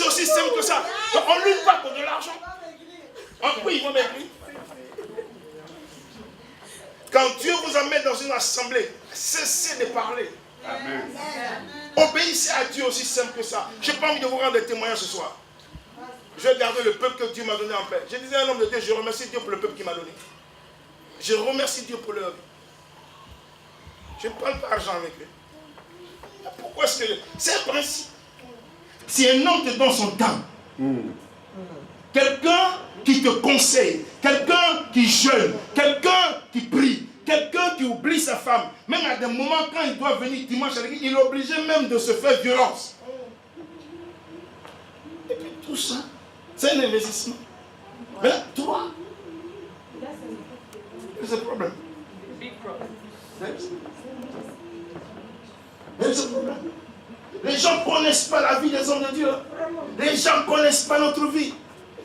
C'est aussi simple que ça. Donc, on ne lutte pas pour de l'argent. Oui, ils vont m'écrire. Quand Dieu vous amène dans une assemblée, cessez de parler. Amen. Obéissez à Dieu aussi simple que ça. Je n'ai pas envie de vous rendre des témoignages ce soir. Je vais garder le peuple que Dieu m'a donné en paix. Je disais à un homme de Dieu, je remercie Dieu pour le peuple qu'il m'a donné. Je remercie Dieu pour leur vie. Je ne parle pas d'argent avec eux. Pourquoi est-ce que... C'est un principe. Si un homme te donne son temps, quelqu'un qui te conseille, quelqu'un qui jeûne, quelqu'un qui prie, quelqu'un qui oublie sa femme, même à des moments quand il doit venir dimanche avec lui, il est obligé même de se faire violence. Et puis tout ça, c'est un investissement. Mais là, toi, c'est le problème. C'est le problème. Les gens ne connaissent pas la vie des hommes de Dieu. Les gens ne connaissent pas notre vie.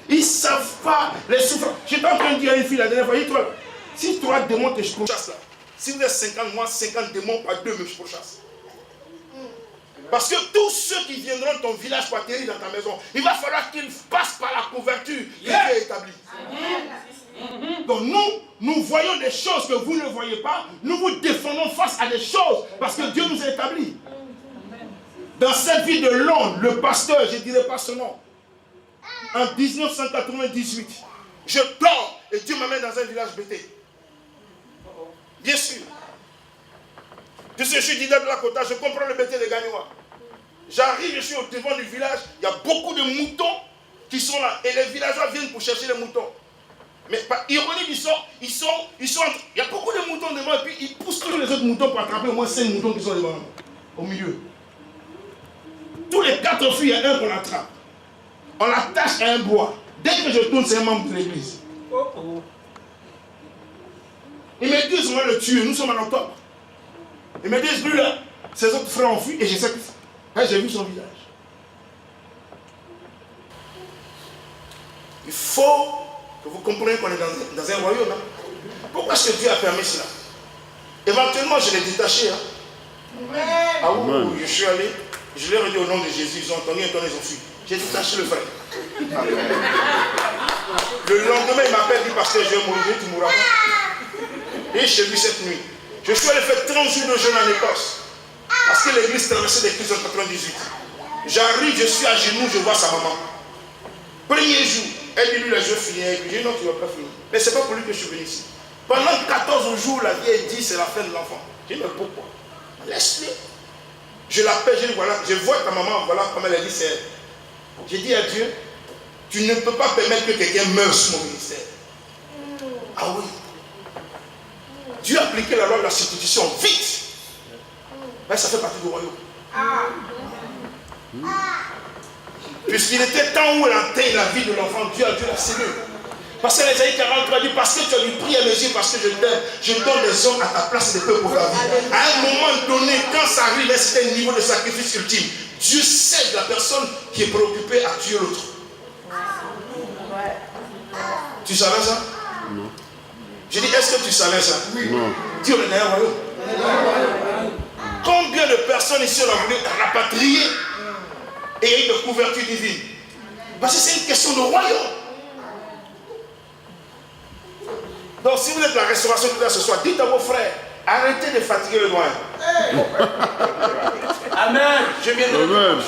Ils ne savent pas les souffrances. J'étais en train de dire à une fille la dernière fois, dis-toi, si 3 démons te pourchassent là, si vous êtes 50, moi 50 démons par 2 me pourchassent. Parce que tous ceux qui viendront de ton village pour atterrir dans ta maison, il va falloir qu'ils passent par la couverture que Dieu a établie. Donc nous voyons des choses que vous ne voyez pas, nous vous défendons face à des choses parce que Dieu nous a établis. Dans cette vie de Londres, le pasteur, je ne dirai pas son nom, en 1998, je dors et Dieu m'amène dans un village bêté. Bien sûr. Je suis leader de la Kota, je comprends le bêté des Gagnois. J'arrive, je suis au devant du village, il y a beaucoup de moutons qui sont là. Et les villageois viennent pour chercher les moutons. Mais par ironie du sort, il y a beaucoup de moutons devant et puis ils poussent tous les autres moutons pour attraper au moins 5 moutons qui sont devant, au milieu. Tous les 4 filles, il y a un qu'on attrape. On l'attache à un bois. Dès que je tourne, c'est un membre de l'église. Ils me disent, on va le tuer, nous sommes en octobre. Ils me disent, lui là, ses autres frères ont fui et je sais que j'ai vu son visage. Il faut que vous compreniez qu'on est dans un royaume. Hein. Pourquoi est-ce que Dieu a permis cela? Éventuellement, je l'ai détaché. Hein. Ah oui, je suis allé, je leur ai dit au nom de Jésus, ils ont entendu, ils ont fui. J'ai détaché le frère. Le lendemain, il m'appelle, il dit, pasteur, je vais mourir, tu mourras pas. Et j'ai vu cette nuit. Je suis allé faire 30 jours de jeûne en Écosse. Parce que l'église traversait des crises en 98. J'arrive, je suis à genoux, je vois sa maman. Premier jour, elle dit, lui, là, je finis. Je dis, non, tu ne vas pas finir. Mais ce n'est pas pour lui que je suis venu ici. Pendant 14 jours, la vieille dit, c'est la fin de l'enfant. Je dis, mais pourquoi? Laisse-le. Je l'appelle, je dis, voilà, je vois ta maman, voilà comment elle a dit, c'est elle. J'ai dit à Dieu, tu ne peux pas permettre que quelqu'un meure sur mon ministère. Ah oui. Dieu a appliqué la loi de la substitution vite. Mais ça fait partie du royaume. Puisqu'il était temps où elle atteigne la vie de l'enfant, Dieu a dû la sceller. Parce que Ésaïe 43 dit, parce que tu as lui pris à mes yeux, parce que je t'aime, je donne des hommes à ta place et des peuples pour ta vie. À un moment donné, quand ça arrive à un certain niveau de sacrifice ultime, Dieu cède la personne qui est préoccupée à tuer l'autre. Tu savais ça? Non. Je dis, est-ce que tu savais ça? Oui. Non. Dieu est dans un royaume. Combien de personnes ici on a voulu rapatrier et il y a eu de couverture divine? Parce que c'est une question de royaume. Donc si vous êtes la restauration de ce soir, dites à vos frères, arrêtez de fatiguer le doyen. Amen. Je viens de le.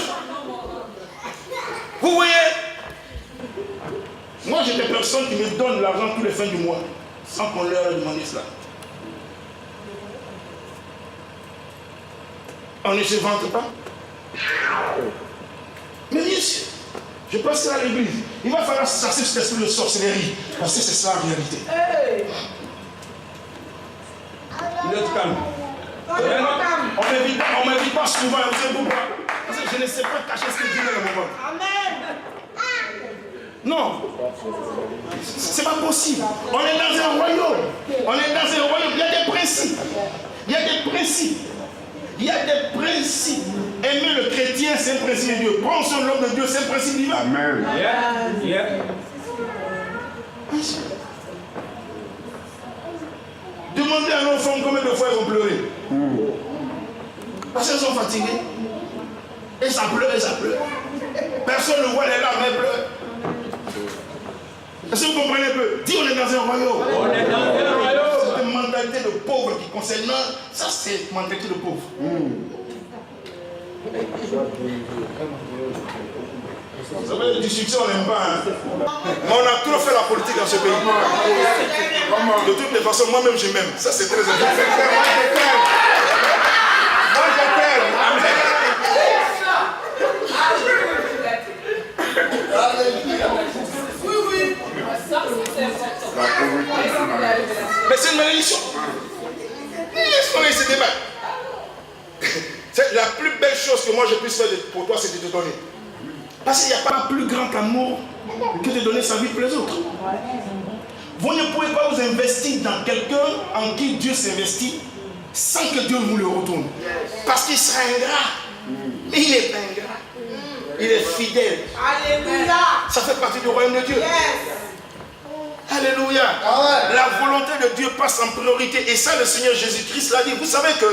Vous voyez, moi j'ai des personnes qui me donnent l'argent tous les fins du mois, sans qu'on leur ait demandé cela. On ne se vante pas. Mais bien sûr, je passerai à l'église. Il va falloir chasser cet esprit de sorcellerie, parce que c'est ça la réalité. Vous êtes calme. On ne m'invite pas souvent, vous savez pourquoi? Parce que je ne sais pas cacher ce que Dieu dans le moment. Amen. Non, c'est pas possible. On est dans un royaume. On est dans un royaume. Il y a des principes. Il y a des principes. Il y a des principes. Aimer le chrétien, c'est un principe de Dieu. Prendre sur l'homme de Dieu, c'est un principe divin. Amen. Yeah. Demandez à nos femmes combien de fois elles ont pleuré. Parce qu'elles sont fatiguées. Et ça pleure, et ça pleure. personne ne voit les larmes, elle pleure. Est-ce que vous comprenez un peu? Dis, on est dans un royaume. On est dans un royaume. C'est une mentalité de pauvre qui concerne. Non, ça c'est une mentalité de pauvre. Vous savez, du succès, on n'aime pas. Hein? Mais on a trop fait la politique dans ce pays. De toutes les façons, moi-même, je m'aime. Ça, c'est très important. Moi, je t'aime. Amen. Oui. Mais c'est une malédiction. Laisse-moi laisser débattre. C'est la plus belle chose que moi je puisse faire pour toi, c'est de te donner. Parce qu'il n'y a pas plus grand amour que de donner sa vie pour les autres. Vous ne pouvez pas vous investir dans quelqu'un en qui Dieu s'investit sans que Dieu vous le retourne. Parce qu'il sera ingrat. Mais il n'est pas ingrat. Il est fidèle. Alléluia. Ça fait partie du royaume de Dieu. Yes. Alléluia. La volonté de Dieu passe en priorité. Et ça, le Seigneur Jésus-Christ l'a dit. Vous savez que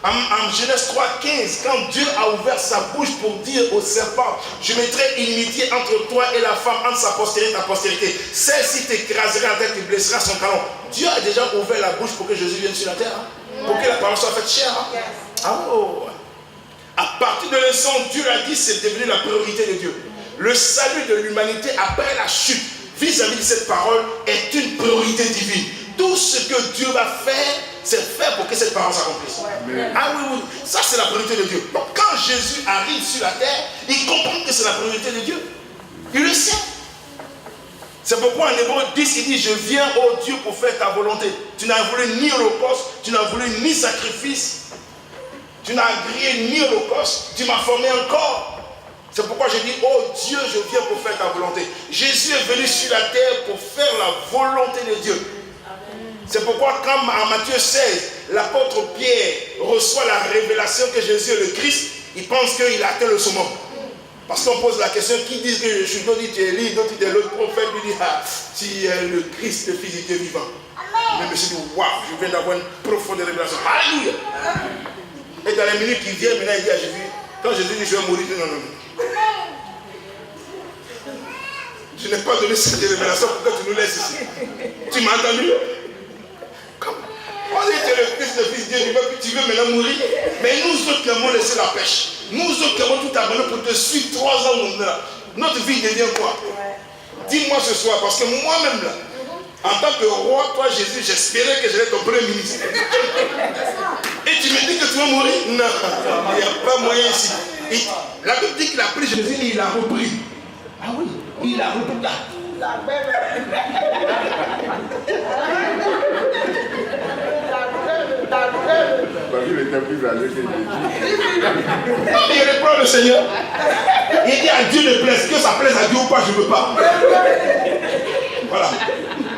en Genèse 3,15, quand Dieu a ouvert sa bouche pour dire au serpent, je mettrai inimitié entre toi et la femme, entre sa postérité et ta postérité. Celle-ci t'écrasera en tête, tu blesseras son talon. Dieu a déjà ouvert la bouche pour que Jésus vienne sur la terre. Hein, pour que la parole soit faite chair. Hein. Ah, oh. À partir de l'instant où Dieu l'a dit, c'est devenu la priorité de Dieu. Le salut de l'humanité après la chute, vis-à-vis de cette parole, est une priorité divine. Tout ce que Dieu va faire, c'est faire pour que cette parole s'accomplisse. Ah oui, ça c'est la priorité de Dieu. Donc quand Jésus arrive sur la terre, il comprend que c'est la priorité de Dieu. Il le sait. C'est pourquoi en Hébreu 10, il dit, je viens, ô Dieu, pour faire ta volonté. Tu n'as voulu ni holocauste, tu n'as voulu ni sacrifice, tu n'as agréé ni holocauste, tu m'as formé encore. C'est pourquoi je dis, oh Dieu, je viens pour faire ta volonté. Jésus est venu sur la terre pour faire la volonté de Dieu. C'est pourquoi quand en Matthieu 16, l'apôtre Pierre reçoit la révélation que Jésus est le Christ, il pense qu'il a atteint le summum. Parce qu'on pose la question, qui dit que je suis, d'autres disent tu es Élie, d'autres disent l'autre prophète, lui dit, ah, tu es le Christ, le Fils du Dieu vivant. Mais je me suis dit, waouh, je viens d'avoir une profonde révélation. Alléluia. Et dans les minutes qui viennent, maintenant il dit à Jésus, quand Jésus dit je vais mourir, il dit non. Je n'ai pas donné cette révélation pour que tu nous laisses ici. Tu m'as entendu? On dit que tu es le Christ, le Fils de Dieu, tu veux maintenant mourir. Mais nous autres qui avons laissé la pêche, nous autres qui avons tout abandonné pour te suivre 3 ans, notre vie devient quoi? Dis-moi ce soir, parce que moi-même là, en tant que roi, toi Jésus, j'espérais que j'allais ton premier ministre. Et tu me dis que tu vas mourir? Non, il n'y a pas moyen ici. La Bible dit qu'il a pris Jésus et il a repris. Ah oui, il a repris là. Il était plus âgé que Jésus. Non, mais il reprend le Seigneur. Il dit à Dieu ne plaise, que ça plaise à Dieu ou pas, je ne veux pas. Voilà.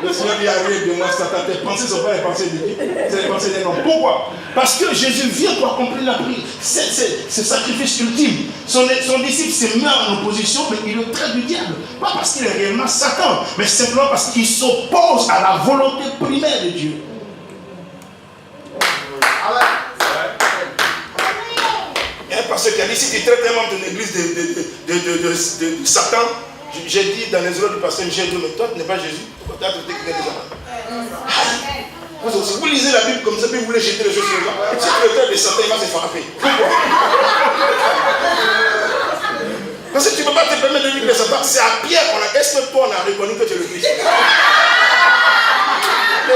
Le Seigneur dit arrive de moi, Satan, tes pensées ne sont pas les pensées de Dieu, c'est les pensées des hommes. Pourquoi? Parce que Jésus vient pour accomplir la prière. C'est ce sacrifice ultime. Son disciple se met en opposition, mais il le traite du diable. Pas parce qu'il est réellement Satan, mais simplement parce qu'il s'oppose à la volonté primaire de Dieu. Il y a un pasteur qui a dit, si tu traites un membre de l'église de Satan, j'ai dit dans les ordres du pasteur Michel, mais toi tu n'es pas Jésus, pourquoi tu as traité quelqu'un de Satan? Vous lisez la Bible comme ça, puis vous voulez jeter les choses sur les gens. Si tu le traites de Satan, il va se frapper. Pourquoi? Parce que tu ne peux pas te permettre de vivre de Satan. C'est à Pierre qu'on a. Est-ce que toi on a reconnu que tu es le Christ? Les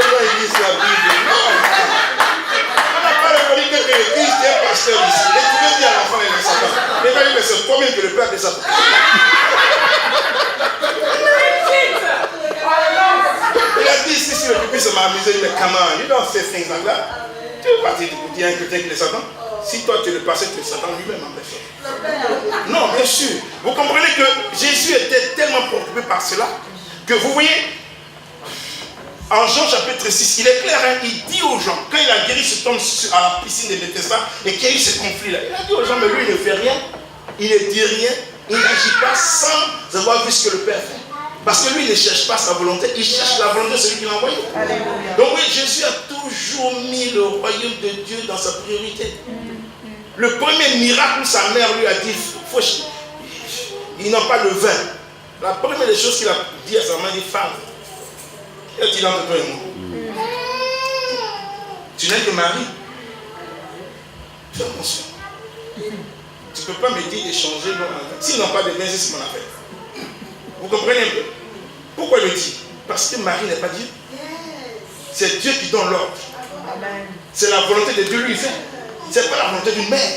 gens ils disent la Bible. Non. On n'a pas reconnu que tu es le Christ, tu es un pasteur ici. Et tu veux dire à l'enfant il est Satan. Les gens ils disent c'est toi-même que le père de Satan. Il a dit ici sur le pupitre, ça m'a amusé, mais comment? You don't say things like that. Tu veux partir pour dire un chrétien qui est Satan? Si toi tu es le passé, tu es Satan lui-même en personne. Non, bien sûr. Vous comprenez que Jésus était tellement préoccupé par cela que vous voyez, en Jean chapitre 6, il est clair, hein, il dit aux gens, quand il a guéri cet homme à la piscine de Bethesda et qu'il y a eu ce conflit-là, il a dit aux gens, mais lui il ne fait rien, il ne dit rien, il n'agit pas sans avoir vu ce que le Père fait. Parce que lui, il ne cherche pas sa volonté, il cherche la volonté de celui qui l'a envoyé. Donc oui, Jésus a toujours mis le royaume de Dieu dans sa priorité. Le premier miracle où sa mère lui a dit, ils n'ont pas de vin. La première des choses qu'il a dit à sa main, il dit femme, qu'est-ce qu'il a entre toi et moi? Tu n'es que Marie. Fais attention. Tu ne peux pas me dire d'échanger. S'ils n'ont pas de vin, c'est mon affaire. Vous comprenez un peu? Pourquoi il le dit? Parce que Marie n'est pas Dieu. C'est Dieu qui donne l'ordre. C'est la volonté de Dieu lui fait. Ce n'est pas la volonté d'une mère.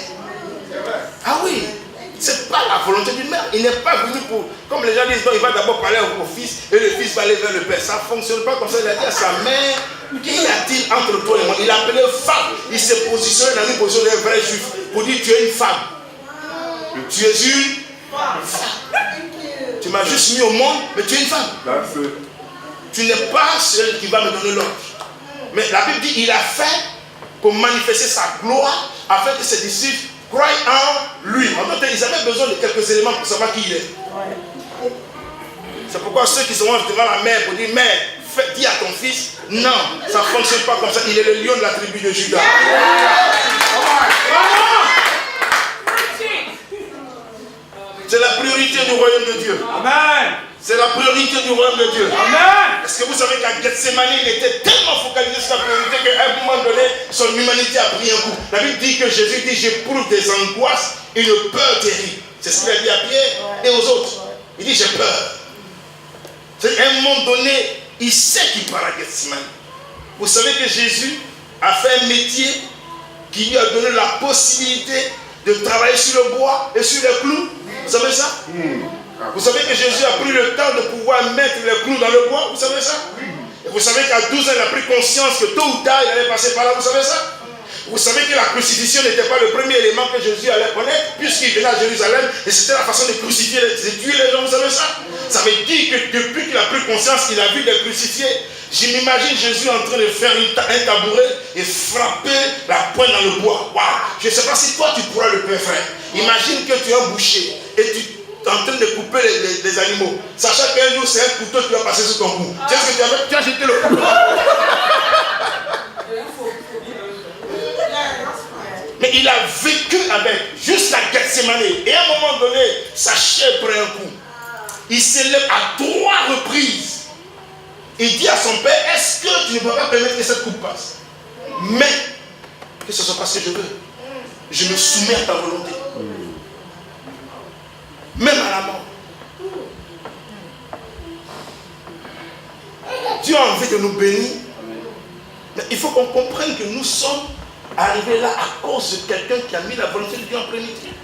Ah oui, ce n'est pas la volonté d'une mère. Il n'est pas venu pour, comme les gens disent, non, il va d'abord parler au fils et le fils va aller vers le père. Ça ne fonctionne pas comme ça. Il a dit à sa mère, qu'y a-t-il entre toi et moi? Il l'a appelé femme. Il s'est positionné dans une position d'un vrai juif pour dire tu es une femme. Tu es une femme. Tu m'as juste mis au monde, mais tu es une femme. Tu n'es pas celui qui va me donner l'ordre. Mais la Bible dit il a fait pour manifester sa gloire afin que ses disciples croient en lui. En d'autres termes, ils avaient besoin de quelques éléments pour savoir qui il est. C'est pourquoi ceux qui sont devant la mère pour dire mère, dis à ton fils, non, ça ne fonctionne pas comme ça. Il est le lion de la tribu de Juda. C'est la priorité du royaume de Dieu. Amen. C'est la priorité du royaume de Dieu. Amen. Est-ce que vous savez qu'à Gethsemane, il était tellement focalisé sur la priorité qu'à un moment donné, son humanité a pris un coup. La Bible dit que Jésus dit, j'éprouve des angoisses et une peur terrible. C'est ce qu'il a dit à Pierre et aux autres. Il dit, j'ai peur. C'est à un moment donné, il sait qu'il part à Gethsemane. Vous savez que Jésus a fait un métier qui lui a donné la possibilité de travailler sur le bois et sur les clous. Vous savez ça? Vous savez que Jésus a pris le temps de pouvoir mettre les clous dans le bois. Vous savez ça? Et vous savez qu'à 12 ans, il a pris conscience que tôt ou tard, il allait passer par là. Vous savez ça? Vous savez que la crucifixion n'était pas le premier élément que Jésus allait connaître, puisqu'il venait à Jérusalem, et c'était la façon de crucifier, de tuer les gens. Vous savez ça? Ça veut dire que depuis qu'il a pris conscience qu'il a vu des crucifiés, je m'imagine Jésus en train de faire un tabouret et frapper la pointe dans le bois. Waouh! Je ne sais pas si toi tu pourras le faire, frère. Imagine que tu es un boucher et tu es en train de couper les animaux, sachant qu'un jour c'est un couteau qui va passer sur ton cou. Tu sais ce que tu as fait? Tu as jeté le couteau. Mais il a vécu avec, jusqu'à Gethsemane. Et à un moment donné, sa chair prend un coup. Il s'élève à 3 reprises. Il dit à son père, est-ce que tu ne peux pas permettre que cette coupe passe? Mais, que ce soit pas ce que je veux. Je me soumets à ta volonté. Même à la mort. Dieu a envie de nous bénir. Mais il faut qu'on comprenne que nous sommes arrivés là à cause de quelqu'un qui a mis la volonté de Dieu en plénitude.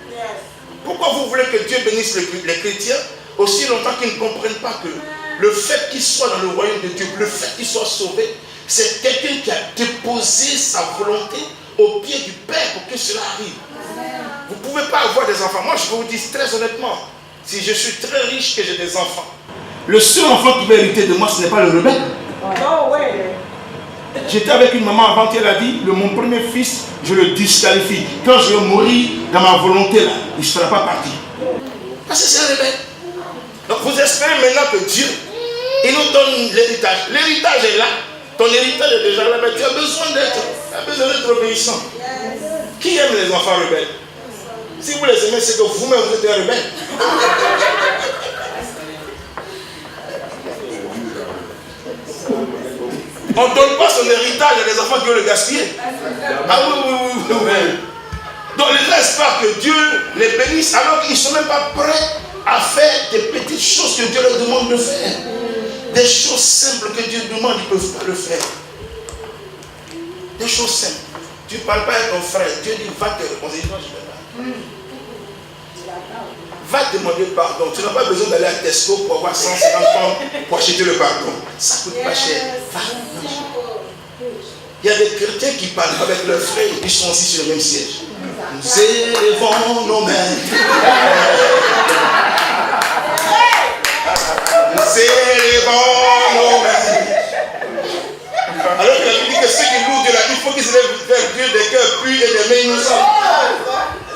Pourquoi vous voulez que Dieu bénisse les chrétiens aussi longtemps qu'ils ne comprennent pas que le fait qu'ils soient dans le royaume de Dieu, le fait qu'ils soient sauvés, c'est quelqu'un qui a déposé sa volonté au pied du Père pour que cela arrive. Vous ne pouvez pas avoir des enfants. Moi, je vous dis très honnêtement, si je suis très riche et j'ai des enfants, le seul enfant qui va hériter de moi, ce n'est pas le rebelle. J'étais avec une maman avant, elle a dit, mon premier fils, je le disqualifie. Quand je vais mourir dans ma volonté, là, il ne sera pas parti. Parce que c'est un rebelle. Donc vous espérez maintenant que Dieu, il nous donne l'héritage. L'héritage est là. Ton héritage est déjà là, mais tu as besoin d'être obéissant. Qui aime les enfants rebelles? Si vous les aimez, c'est que vous-même vous êtes un rebelle. On ne donne pas son héritage à des enfants qui veulent le gaspiller. Ah oui. Donc les gens espèrent que Dieu les bénisse alors qu'ils ne sont même pas prêts à faire des petites choses que Dieu leur demande de faire. Des choses simples que Dieu demande, ils ne peuvent pas le faire. Des choses simples. Tu ne parles pas avec ton frère, Dieu dit va te réconcilier. Non, je ne vais pas. Va demander pardon. Tu n'as pas besoin d'aller à Tesco pour avoir 150 francs pour acheter le pardon. Ça ne coûte pas cher. Va. Il y a des chrétiens qui parlent avec leurs frères et ils sont aussi sur le même siège. Nous élevons nos mains. Nous élevons nos mains. Alors qu'il a dit que ceux qui louent Dieu, il faut qu'ils élèvent vers Dieu des cœurs purs et des mains innocentes.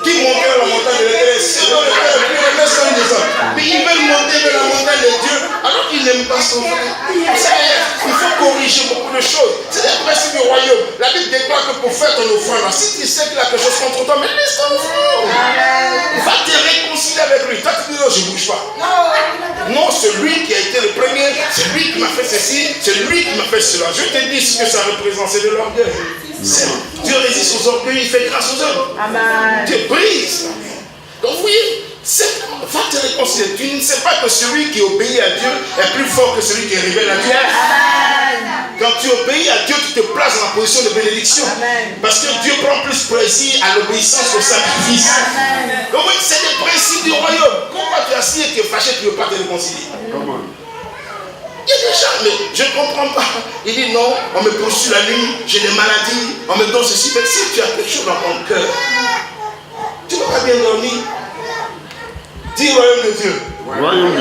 Qui monte vers la montagne de l'Éternel? C'est dans le cœur pur et les mains sont innocentes. Mais ils veulent monter vers la montagne de Dieu alors qu'ils n'aiment pas son frère. Vous savez, il faut corriger beaucoup de choses. C'est des principes du royaume. La Bible déclare que pour faire ton offrande, si tu sais qu'il a quelque chose contre toi, mais laisse ton offrande. Va te réconcilier réconcilier avec lui. Toi, tu dis non, je ne bouge pas. Non, c'est lui qui a été le premier, c'est lui qui m'a fait ceci, c'est lui qui m'a fait cela. Je te dis ce que ça représente, c'est de l'orgueil. Dieu résiste aux orgueils, il fait grâce aux hommes. Amen. Dieu brise. Donc vous voyez, va te réconcilier. Tu ne sais pas que celui qui obéit à Dieu est plus fort que celui qui est rebelle à Dieu. Amen. Quand tu obéis à Dieu, tu te places dans la position de bénédiction. Amen. Parce que Dieu prend plus plaisir à l'obéissance qu'au sacrifice. Amen. Donc oui, c'est des principes du royaume. Pourquoi tu es assis et tu es fâché, tu ne veux pas te réconcilier? Il y a des gens, mais je ne comprends pas. Il dit non, on me poursuit la nuit, j'ai des maladies, on me donne ceci. Mais si tu as quelque chose dans ton cœur, tu ne vas pas bien dormir. Dis royaume de Dieu.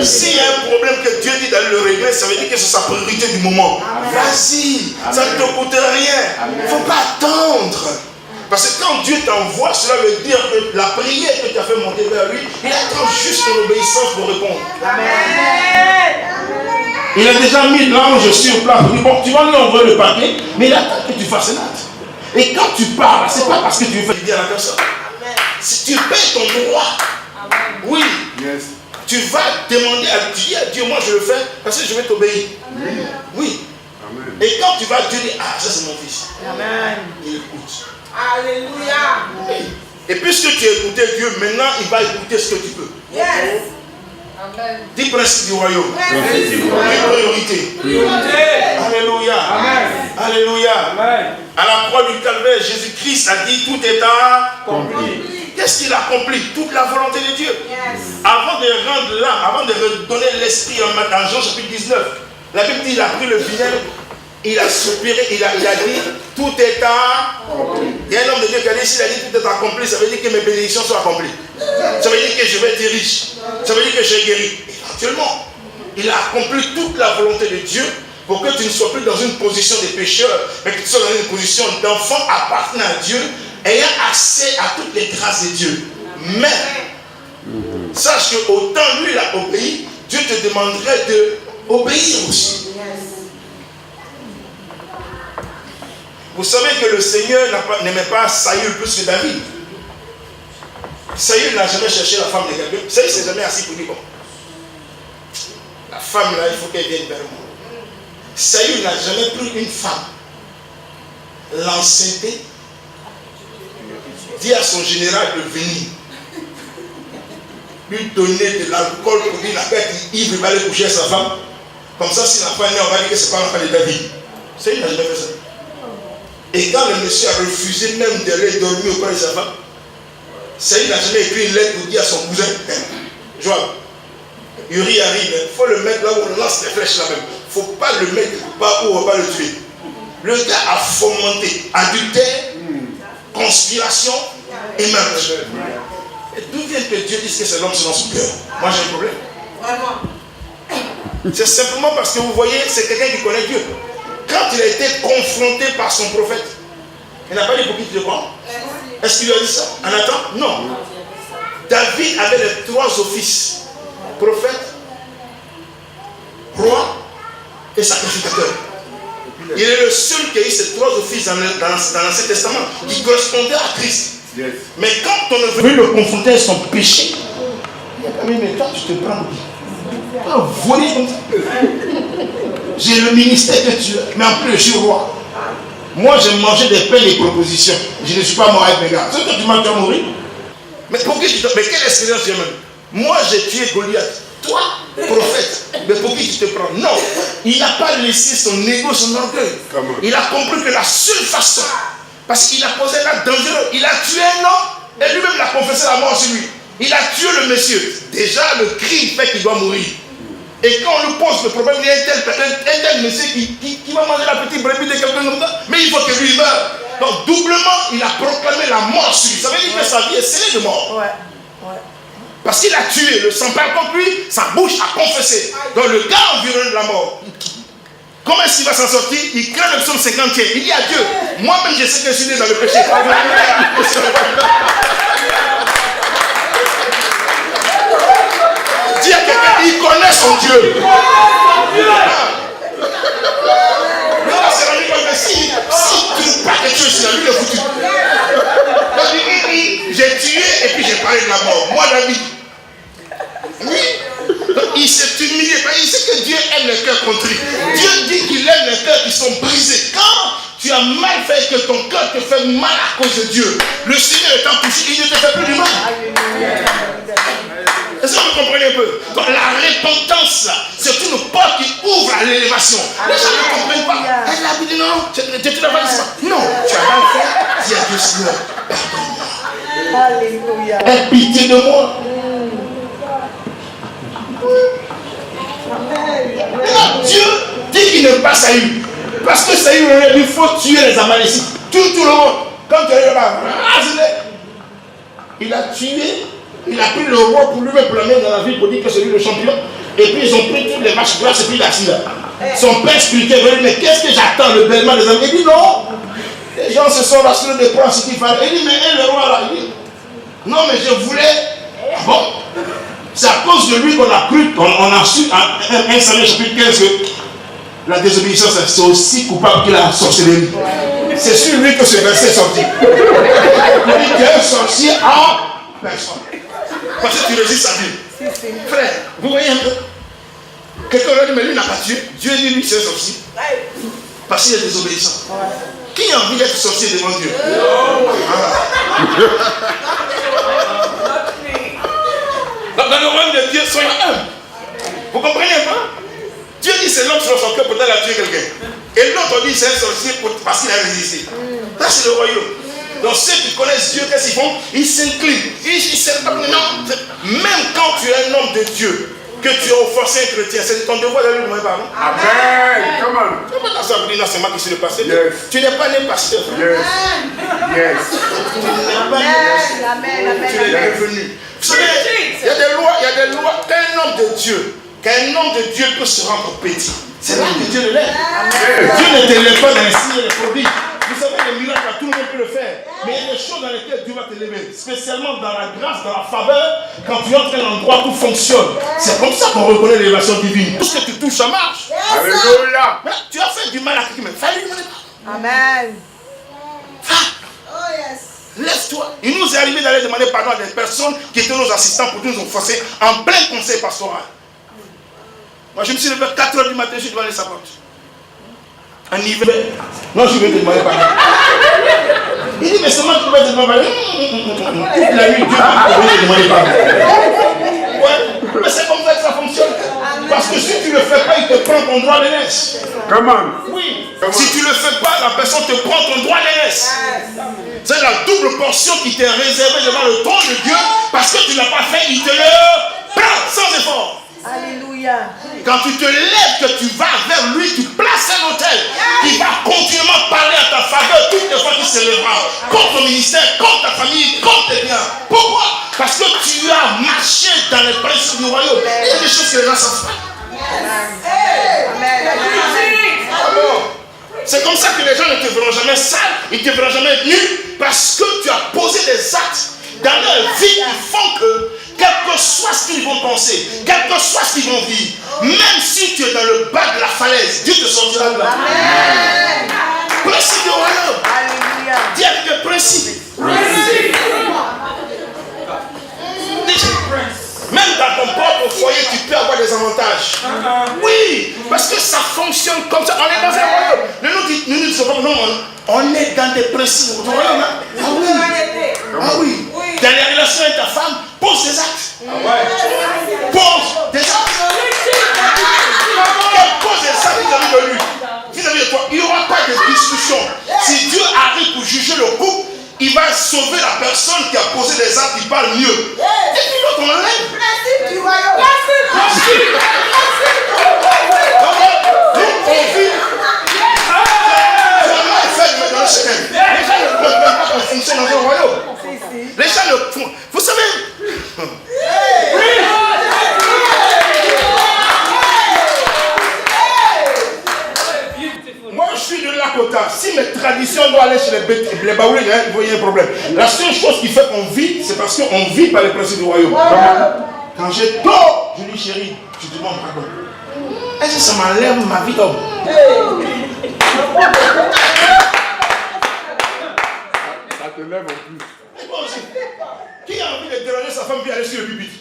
S'il y a un problème que Dieu dit d'aller le régler, ça veut dire que c'est sa priorité du moment. Vas-y, ça ne te coûte rien. Il ne faut pas attendre. Parce que quand Dieu t'envoie, cela veut dire que la prière que tu as fait monter vers lui, il attend juste ton obéissance pour répondre. Amen. Il a déjà mis l'ange sur place. Il dit, bon, tu vas lui envoyer le paquet, mais il attend que tu fasses un acte. Et quand tu parles, ce n'est pas parce que tu veux faire du bien à la personne. Si tu payes ton droit, oui, tu vas demander à Dieu, moi je le fais parce que je vais t'obéir. Oui. Amen. Et quand tu vas, Dieu dit, ah, ça c'est mon fils. Amen. Il écoute. Alléluia. Et puisque tu as écouté Dieu, maintenant il va écouter ce que tu peux. Yes. Amen. Dis principe du royaume. Priorité. Alléluia. Amen. Alléluia. Amen. À la croix du calvaire, Jésus-Christ a dit tout est accompli. Qu'est-ce qu'il a accompli? Toute la volonté de Dieu. Yes. Avant de rendre l'âme, avant de redonner l'esprit en Jean chapitre 19, la Bible dit il a pris le vinaigre, il a soupiré, il a dit tout est accompli. Il y a un homme de Dieu qui a dit s'il a dit tout est accompli, ça veut dire que mes bénédictions sont accomplies. Ça veut dire que je vais être riche. Ça veut dire que j'ai guéri. Éventuellement, il a accompli toute la volonté de Dieu pour que tu ne sois plus dans une position de pécheur, mais que tu sois dans une position d'enfant appartenant à Dieu, ayant accès à toutes les grâces de Dieu. Mais, sache que autant lui il a obéi, Dieu te demanderait d'obéir aussi. Vous savez que le Seigneur n'aimait pas Saül plus que David. Saül n'a jamais cherché la femme de quelqu'un. Saül s'est jamais assis pour dire bon, la femme là, il faut qu'elle vienne vers moi. Saül n'a jamais pris une femme, l'enceinte, dit à son général de venir, lui donner de l'alcool pour dire la bête ivre, il va aller coucher à sa femme. Comme ça, si l'enfant est né, on va dire que ce n'est pas l'enfant de David. Saül n'a jamais fait ça. Et quand le monsieur a refusé même d'aller dormir auprès de sa femme, Saül n'a jamais écrit une lettre pour dire à son cousin, Joab, Uri arrive, il faut le mettre là où on lance les flèches là même. Il ne faut pas le mettre pas où on va le tuer. Le gars a fomenté adultère, conspiration et meurtre. Et d'où vient que Dieu dise que c'est l'homme selon son cœur? Moi j'ai un problème. C'est simplement parce que vous voyez, c'est quelqu'un qui connaît Dieu. Quand il a été confronté par son prophète, il n'a pas dit pour qui tu te prends. Est-ce qu'il lui a dit ça? En attendant? Non. David avait les trois offices: prophète, roi et sacrificateur. Il est le seul qui a eu ces trois offices dans l'Ancien Testament qui correspondaient à Christ. Yes. Mais quand on est venu le confronter à son péché, il a dit mais toi tu te prends. Voler comme ça. J'ai le ministère que tu as, mais en plus je suis roi. Moi j'ai mangé des pains et propositions. Je ne suis pas mort avec mes gars. C'est que tu m'as déjà mourir. Mais pour qui tu te... Mais quelle expérience tu as même? Moi j'ai tué Goliath. Toi, prophète, mais pour qui tu te prends? Non, il n'a pas laissé son égo, son orgueil. Il a compris que la seule façon, parce qu'il a posé un acte dangereux, il a tué un homme et lui-même l'a confessé la mort sur lui. Il a tué le monsieur. Déjà, le cri fait qu'il doit mourir. Et quand on lui pose le problème, il y a un tel monsieur qui va manger la petite brebis de quelqu'un comme ça, mais il faut que lui meure. Donc, doublement, il a proclamé la mort sur lui. Ça veut dire que sa vie est scellée de mort. Parce qu'il a tué, le sang parle contre lui, sa bouche a confessé. Donc le gars environné de la mort. Comment est-ce qu'il va s'en sortir? Il craint le psaume 50e. Il dit à Dieu, moi-même je sais que je suis né dans le péché. Dis à quelqu'un, il connaît son Dieu. Si tu ne parles pas quelque chose, c'est la lui le foutu. J'ai tué et puis j'ai parlé de la mort. Moi, David, s'est humilié. Il sait que Dieu aime les cœurs contrits. Dieu dit qu'il aime les cœurs qui sont brisés. Quand tu as mal fait et que ton cœur te fait mal à cause de Dieu, le Seigneur étant touché, il ne te fait plus du mal. Est-ce que vous comprenez un peu? Donc la repentance, c'est une porte qui ouvre à l'élévation. Les gens ne comprennent pas. Elle a dit non, tu te l'as pas dit. Non, tu as mal fait. Dis à Dieu, Seigneur, pardonne-moi. Alléluia. Aie pitié de moi. Maintenant, Dieu dit qu'il n'aime pas Saül. Parce que Saül, il faut tuer les Amalécites. Tout le monde. Quand tu es là-bas, il a tué. Il a pris le roi pour lui-même, pour l'amener dans la ville, pour dire que c'est lui le champion. Et puis ils ont pris toutes les vaches grasses et puis il a assis là. Son père expliquait, mais qu'est-ce que j'attends, le bellement des amis? Il dit non. Les gens se sont rassurés de prendre ce qu'il fallait. Il dit, mais le roi là, il dit, non, mais je voulais. Ah bon? C'est à cause de lui qu'on a cru, on a su, en 1 Samuel chapitre 15, que la désobéissance c'est aussi coupable que la sorcellerie. C'est sur lui que ce verset est sorti. Il dit qu'il y a un sorcier en personne. Parce que tu résistes à Dieu. Frère, vous voyez un peu? Quelqu'un aurait dit, mais lui n'a pas tué. Dieu dit, lui, c'est un sorcier. Parce qu'il est désobéissant. Qui a envie d'être sorcier devant Dieu? Dans le royaume de Dieu, soyons humbles. Vous comprenez pas? Dieu dit c'est l'homme sur son cœur pour aller tuer quelqu'un. Et l'autre dit c'est un sorcier parce qu'il a résisté. Ça c'est le royaume. Donc ceux qui connaissent Dieu, qu'est-ce qu'ils font? Ils s'inclinent. Même quand tu es un homme de Dieu, que tu es offensé un chrétien, c'est ton devoir d'aller demander pardon. Amen. Come on. Tu ne peux pas t'asseoir et dire non, c'est moi qui suis le pasteur. Yes. Tu n'es pas né pasteur. Yes. Yes. Tu n'es pas né pasteur. Amen. Tu es devenu. Vous savez, il y a des lois. Qu'un homme de Dieu peut se rendre petit. C'est là que Dieu le lève. Dieu ne te lève pas dans les signes et les prodiges. Vous savez, les miracles, tout le monde peut le faire. Mais il y a des choses dans lesquelles Dieu va te lever. Spécialement dans la grâce, dans la faveur, quand tu entres dans un endroit où tout fonctionne. C'est comme ça qu'on reconnaît l'élévation divine. Tout ce que tu touches, ça marche. Alléluia. Tu as fait du mal à quelqu'un, mais fallait lui demander pardon. Amen. Lève-toi. Il nous est arrivé d'aller demander pardon à des personnes qui étaient nos assistants pour nous offenser en plein conseil pastoral. Moi, je me suis levé à 4 h du matin, je suis devant les sabots. En hiver. Non, je vais te demander pardon. Il dit, mais seulement tu vas te demander pardon. Toute la nuit, Dieu va te demander pardon. Ouais, mais c'est comme ça que ça fonctionne. Parce que si tu ne le fais pas, il te prend ton droit d'aînesse. Come on. Oui. Si tu ne le fais pas, la personne te prend ton droit d'aînesse. C'est la double portion qui t'est réservée devant le trône de Dieu. Parce que tu ne l'as pas fait, il te le prend sans effort. Alléluia. Quand tu te lèves, que tu vas vers lui, tu places un autel qui va continuellement parler à ta faveur toutes les fois qu'il se lèvera. Contre ton ministère, contre ta famille, contre tes biens. Pourquoi? Parce que tu as marché dans les principes du royaume. Il y a des choses que les gens savent pas. C'est comme ça que les gens ne te verront jamais sale, ils ne te verront jamais nul, parce que tu as posé des actes dans leur vie qui font que, quel que soit ce qu'ils vont penser, quel que soit ce qu'ils vont vivre, même si tu es dans le bas de la falaise, Dieu te sortira de là. Amen. Principe du royaume. Alléluia. Dis avec le principe. Même dans ton propre foyer, tu peux avoir des avantages. Oui, parce que ça fonctionne comme ça. On est dans un royaume. Nous ne disons pas, non, on est dans des principes du royaume. Ah oui. Dans les relations avec ta femme, pose des actes. Pose des actes. Pose des actes vis-à-vis de lui. Vis-à-vis de toi. Il n'y aura pas de discussion. Si Dieu arrive pour juger le couple, il va sauver la personne qui a posé des actes qui parlent mieux. Et puis l'autre, on l'enlève. Principe du royaume. Les gens ne comprennent pas qu'on fonctionne dans un royaume. Les gens ne font. Vous savez. Moi, je suis de Lakota. Si mes traditions doivent aller chez les Baoulés, vous voyez un problème. La seule chose qui fait qu'on vit, c'est parce qu'on vit par les principes du royaume. Quand j'ai tort, je dis chérie, tu demandes pardon. Est-ce que ça m'enlève ma vie d'homme? Ça te lève en plus. Et moi aussi. Qui a envie de déranger sa femme puis aller sur le pupitre?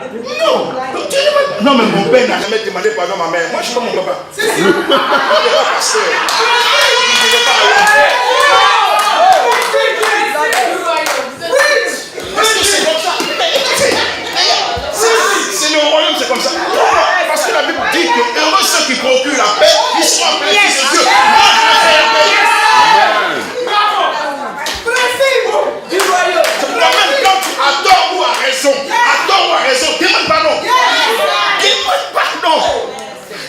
Non. Tu demandes- Non, mais mon père n'a jamais demandé pardon à ma mère. Moi, je ne suis pas mon papa. Je ne suis pas pasteur. Je ne vais pas aller. Parce que c'est comme ça. C'est le royaume, c'est comme ça. Parce que la Bible dit que heureux ceux qui procurent la paix, ils sont appelés fils de Dieu. Moi, je vais faire la paix. C'est pourquoi même quand tu adores ou à raison, demande pardon. Demande pardon.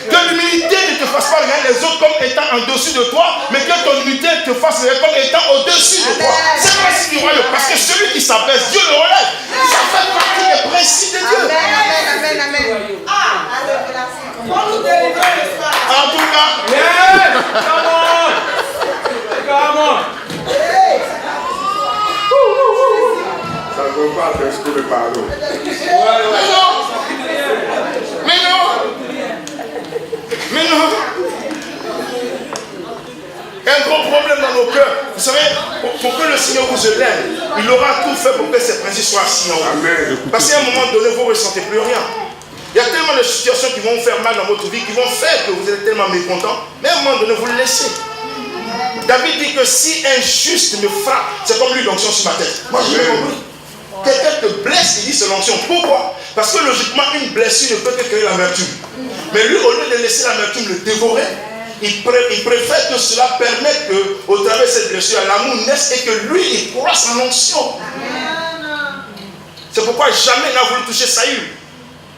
Que l'humilité ne te fasse pas regarder les autres comme étant en dessus de toi, mais que ton humilité te fasse regarder comme étant au-dessus de toi. C'est le principe du royaume. Parce que celui qui s'abaisse, Dieu le relève. Ça fait partie des principes de Dieu. Amen. En tout cas, Come on. Ça ne veut pas faire ce que le pardon. Mais non. Il y a un gros problème dans nos cœurs. Vous savez, pour que le Seigneur vous élève, il aura tout fait pour que ces principes soient assis en vous. Amen. Parce qu'à un moment donné, vous ne ressentez plus rien. Il y a tellement de situations qui vont vous faire mal dans votre vie, qui vont faire que vous êtes tellement mécontent. Mais à un moment donné, vous le laissez. David dit que si un juste me frappe, c'est comme lui l'onction sur ma tête. Moi, je l'ai compris. Quelqu'un te blesse, il dit c'est l'onction. Pourquoi? Parce que logiquement, une blessure ne peut que créer l'amertume. Mais lui, au lieu de laisser l'amertume le dévorer, il préfère que cela permette qu'au travers de cette blessure, l'amour naisse et que lui, il croisse en onction. C'est pourquoi jamais n'a voulu toucher Saül.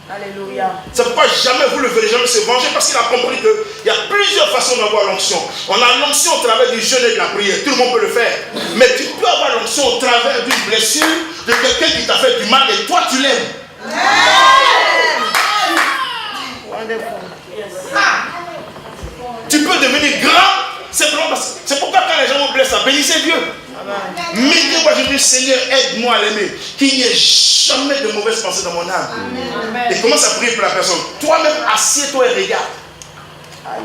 Alléluia. C'est pourquoi jamais vous ne le verrez jamais se venger, parce qu'il a compris qu'il y a plusieurs façons d'avoir l'onction. On a l'onction au travers du jeûne et de la prière. Tout le monde peut le faire. Mais tu peux avoir l'onction au travers d'une blessure de quelqu'un qui t'a fait du mal et toi tu l'aimes. Tu peux devenir grand simplement parce que c'est pourquoi quand les gens vous blessent, bénissez Dieu. Mais moi je dis Seigneur, aide-moi à l'aimer. Qu'il n'y ait jamais de mauvaises pensées dans mon âme. Amen. Et commence à prier pour la personne. Toi-même, assieds-toi et regarde.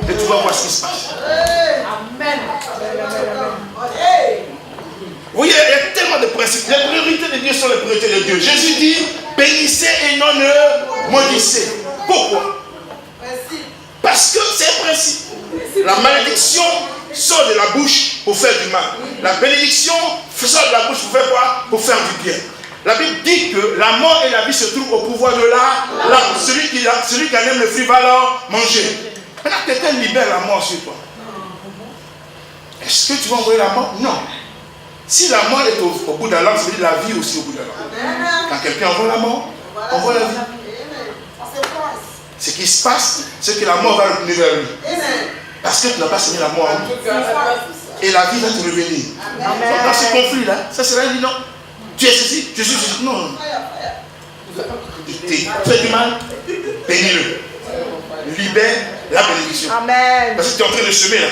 Et tu vas voir ce qui se passe. Amen. Vous voyez, il y a tellement de principes. Les priorités de Dieu sont les priorités de Dieu. Jésus dit, bénissez et non ne maudissez. Pourquoi? Parce que c'est un principe. La malédiction sort de la bouche pour faire du mal. La bénédiction sort de la bouche pour faire quoi? Pour faire du bien. La Bible dit que la mort et la vie se trouvent au pouvoir de l'âme. Celui qui en aime le fruit va alors manger. Maintenant, quelqu'un libère la mort sur toi. Est-ce que tu vas envoyer la mort? Non. Si la mort est au bout de la langue, ça veut dire la vie aussi au bout de la langue. Quand quelqu'un envoie la mort, envoie la vie. Ce qui se passe, c'est que la mort va revenir vers lui. Parce que tu n'as pas signé la mort en lui. Et la vie va te revenir. Donc dans ce conflit-là, ça sera dit non. Tu es ceci, tu es ceci. Non. Tu fais du mal, bénis-le. Libère la bénédiction. Amen. Parce que tu es en train de semer là.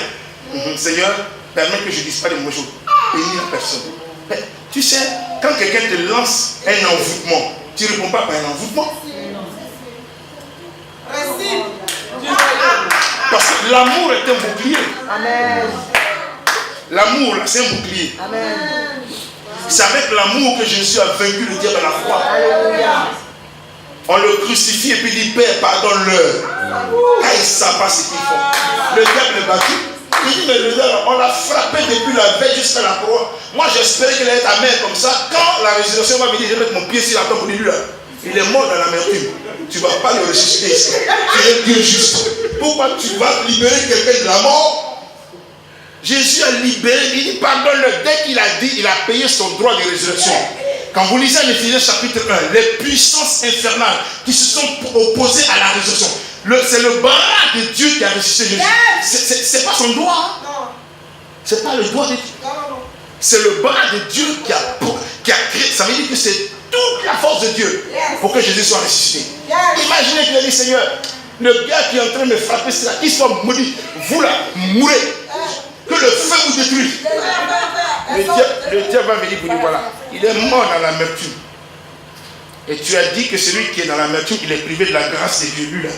Seigneur, permets que je ne dise pas de mauvaises choses. Bénis la personne. Mais, tu sais, quand quelqu'un te lance un envoûtement, tu ne réponds pas par un envoûtement. Parce que l'amour est un bouclier. Amen. L'amour, là, c'est un bouclier. Amen. C'est avec l'amour que Jésus a vaincu le diable à la croix. Alléluia. On le crucifie et puis il dit, Père, pardonne-leur. Car ils ne savent pas ce qu'ils font. Le diable est battu. Il dit, mais le diable, on l'a frappé depuis la veille jusqu'à la croix. Moi, j'espérais qu'il allait ta mère comme ça. Quand la résurrection va venir, je vais mettre mon pied sur la tombe pour lui là. Il est mort dans l'amertume. Tu ne vas pas le ressusciter ici. Tu es Dieu juste. Pourquoi tu vas libérer quelqu'un de la mort? Jésus a libéré, il dit pardonne-le. Dès qu'il a dit, il a payé son droit de résurrection. Quand vous lisez en Éphésiens chapitre 1, les puissances infernales qui se sont opposées à la résurrection, c'est le bras de Dieu qui a ressuscité Jésus. C'est pas son doigt. C'est pas le doigt de Dieu. C'est le bras de Dieu qui a créé. Ça veut dire que c'est toute la force de Dieu pour que Jésus soit ressuscité. Imaginez qu'il a dit Seigneur, le gars qui est en train de me frapper, c'est là, qu'il soit maudit. Vous là, mourrez. Que le feu vous détruise. Le diable va venir pour dire voilà, il est mort dans l'amertume. Et tu as dit que celui qui est dans l'amertume, il est privé de la grâce de Dieu. Lui là,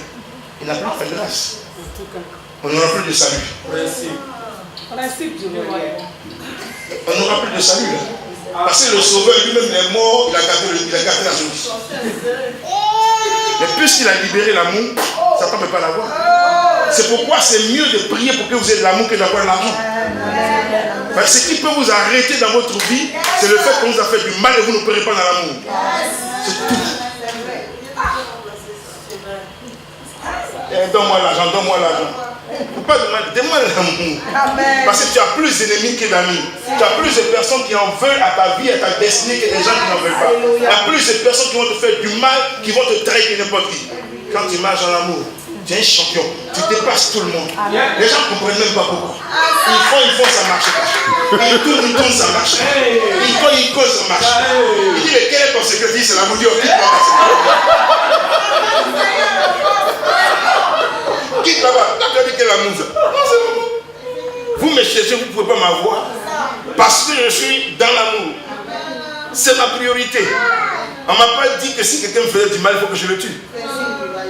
il n'a pas fait de grâce. On n'aura plus de salut. On n'aura plus de salut là. Parce que le sauveur lui-même est mort, il a gardé la solution. puisqu'il a libéré l'amour, Satan ne peut pas l'avoir. C'est pourquoi c'est mieux de prier pour que vous ayez de l'amour que d'avoir de l'argent. Ce qui peut vous arrêter dans votre vie, c'est le fait qu'on vous a fait du mal et vous ne pourrez pas dans l'amour. C'est tout. Donne-moi l'argent, donne-moi l'argent. Faut pas demander, demande l'amour. Parce que tu as plus d'ennemis que d'amis. Tu as plus de personnes qui en veulent à ta vie, à ta destinée, que des gens qui n'en veulent pas. Il y a plus de personnes qui vont te faire du mal, qui vont te trahir que n'importe qui. Quand tu marches dans l'amour, tu es un champion. Tu dépasses tout le monde. Les gens ne comprennent même pas pourquoi. Ils font, ça marche pas. Ils tournent, ça marche. Ils causent, ça marche. Il dit, mais quel est ton secret? C'est l'amour. Quitte là-bas. Là, tu as dit quel amour ça? Non, c'est l'amour. Vous me cherchez, vous ne pouvez pas m'avoir. Parce que je suis dans l'amour. C'est ma priorité. On ne m'a pas dit que si quelqu'un me faisait du mal, il faut que je le tue.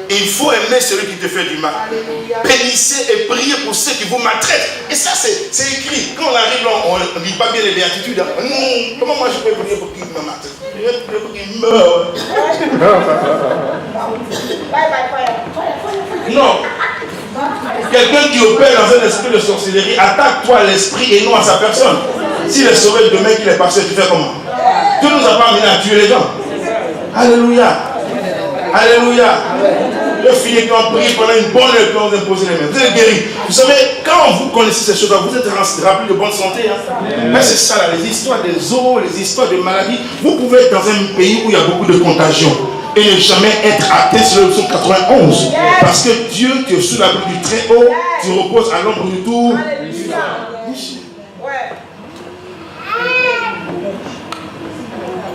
Il faut aimer celui qui te fait du mal. Bénissez et priez pour ceux qui vous maltraitent. Et ça, c'est écrit. Quand on arrive là, on ne dit pas bien les béatitudes. Hein. Comment moi je peux prier pour qu'il me maltraite? Je vais prier pour qu'il meure. Non. Quelqu'un qui opère dans un esprit de sorcellerie, attaque-toi à l'esprit et non à sa personne. S'il est sauvé demain qu'il est passé, tu fais comment? Dieu ne nous a pas amené à tuer les gens. Alléluia. Alléluia. Je finis quand on prie pendant une bonne heure quand vous imposez les mains. Vous êtes guéris. Vous savez, quand vous connaissez ces choses-là, vous êtes rempli de bonne santé. Hein? Mais c'est ça, là, les histoires des os, les histoires de maladies. Vous pouvez être dans un pays où il y a beaucoup de contagion et ne jamais être atteint sur le psaume 91. Parce que Dieu, tu es sous l'abri du Très-Haut, tu reposes à l'ombre du tout.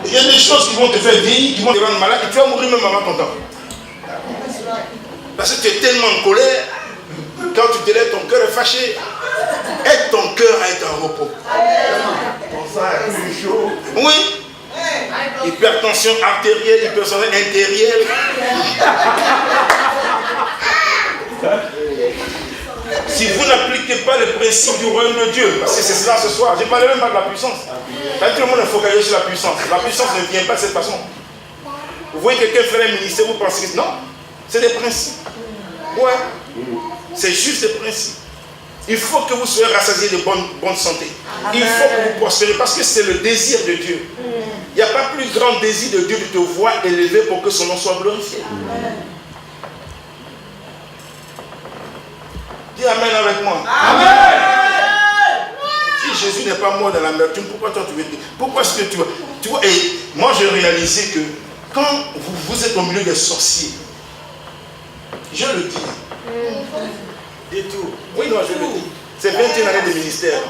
Il y a des choses qui vont te faire vieillir, qui vont te rendre malade, et tu vas mourir même avant ton temps. Parce que tu es tellement en colère, quand tu te lèves, ton cœur est fâché. Aide ton cœur à être en repos. Ton sang est plus chaud. Oui. Hypertension artérielle, hypertension intérieure. Si vous n'appliquez pas le principe du royaume de Dieu, parce que c'est cela ce soir, je ne parle même pas de la puissance. Tout le monde est focalisé sur la puissance. La puissance ne vient pas de cette façon. Vous voyez quelqu'un faire un ministère, vous pensez que non, c'est des principes. Ouais, c'est juste des principes. Il faut que vous soyez rassasiés de bonne santé. Il faut que vous prospérez parce que c'est le désir de Dieu. Il n'y a pas plus grand désir de Dieu de te voir élevé pour que son nom soit glorifié. Dis Amen avec moi. Amen. Si Jésus n'est pas mort dans l'amertume, pourquoi toi tu veux dire? Pourquoi est-ce que tu vois, et moi j'ai réalisé que quand vous êtes au milieu des sorciers, je le dis, et tout. Oui, non, je le dis. C'est 21 années de ministère.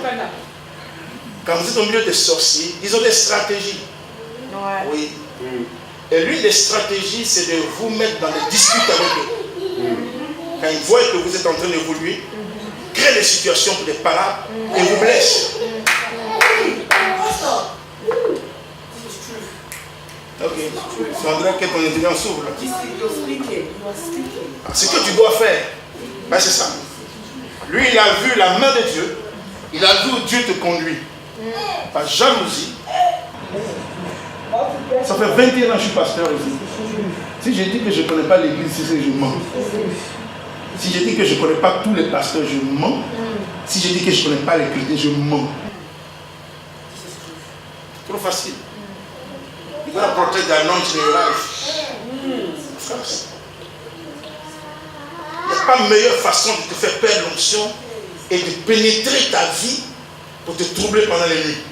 Quand vous êtes au milieu des sorciers, ils ont des stratégies. Oui. Et l'une des stratégies, c'est de vous mettre dans des disputes avec eux. Quand ils voient que vous êtes en train d'évoluer, créent des situations pour des palabres et vous blessent. Ok. Il faudrait que ton intelligence s'ouvre. Ce que tu dois faire, ben c'est ça. Lui, il a vu la main de Dieu. Il a vu où Dieu te conduit. Par jalousie. Ça fait 21 ans que je suis pasteur aussi. Si je dis que je ne connais pas l'église, c'est que je mens. Si je dis que je ne connais pas tous les pasteurs, je mens. Si je dis que je ne connais pas les chrétiens, je mens. C'est trop facile. You gotta protect the anointing in your life. Il n'y a pas meilleure façon de te faire perdre l'onction et de pénétrer ta vie pour te troubler pendant les nuits.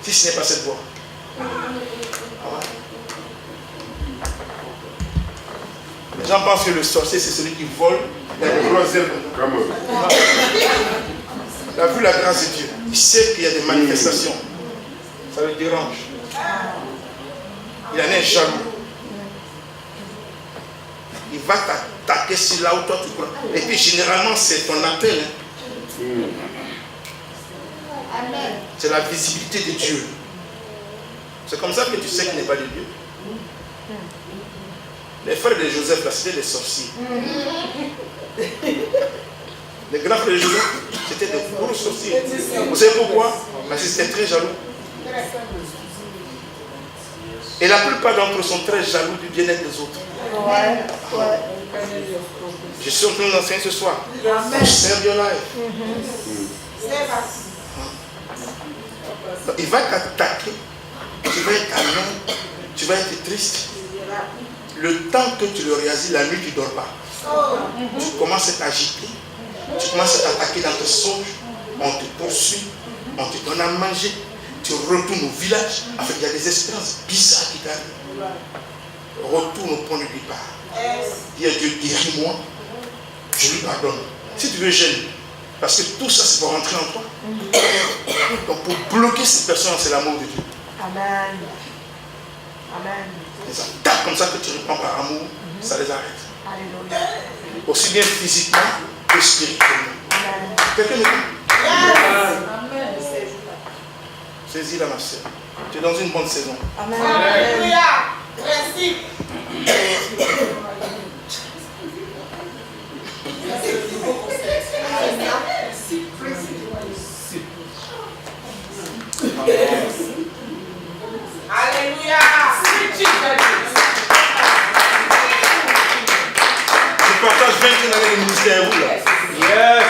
Si ce n'est pas cette voie. Les gens pensent que le sorcier, c'est celui qui vole la grosse herbe. Il a vu la grâce de Dieu. Il sait qu'il y a des manifestations. Ça le dérange. Il en est jaloux. Il va t'attaquer sur là où toi tu crois. Et puis généralement, c'est ton appel. C'est la visibilité de Dieu. C'est comme ça que tu sais qu'il n'est pas de Dieu. Les frères de Joseph, là, c'était des sorciers. Les grands frères de Joseph, c'était des gros sorciers. Vous savez pourquoi? Parce qu'ils étaient très jaloux. Et la plupart d'entre eux sont très jaloux du bien-être des autres. Je suis en train d'enseigner ce soir. Save your life. Il va t'attaquer. Tu vas être amer. Tu vas être triste. Le temps que tu le réalises, la nuit, tu ne dors pas. Tu commences à t'agiter. Tu commences à t'attaquer dans tes songes. On te poursuit. On te donne à manger. Tu retournes au village. En fait, il y a des expériences bizarres qui t'arrivent. Retourne au point de départ. Dis à Dieu, guéris-moi. Je lui pardonne. Si tu veux gêner. Parce que tout ça, c'est pour rentrer en toi. Donc, pour bloquer cette personne, c'est l'amour de Dieu. Amen. Amen. Les attaques comme ça que tu réponds par amour, ça les arrête. Alléluia. Aussi bien physiquement que spirituellement. Amen. Quelqu'un me dit, Amen. saisis-la, ma soeur. Tu es dans une bonne saison. Amen. Alléluia. Merci. Alléluia. Tu partages 21 années de ministère, vous là. Yes.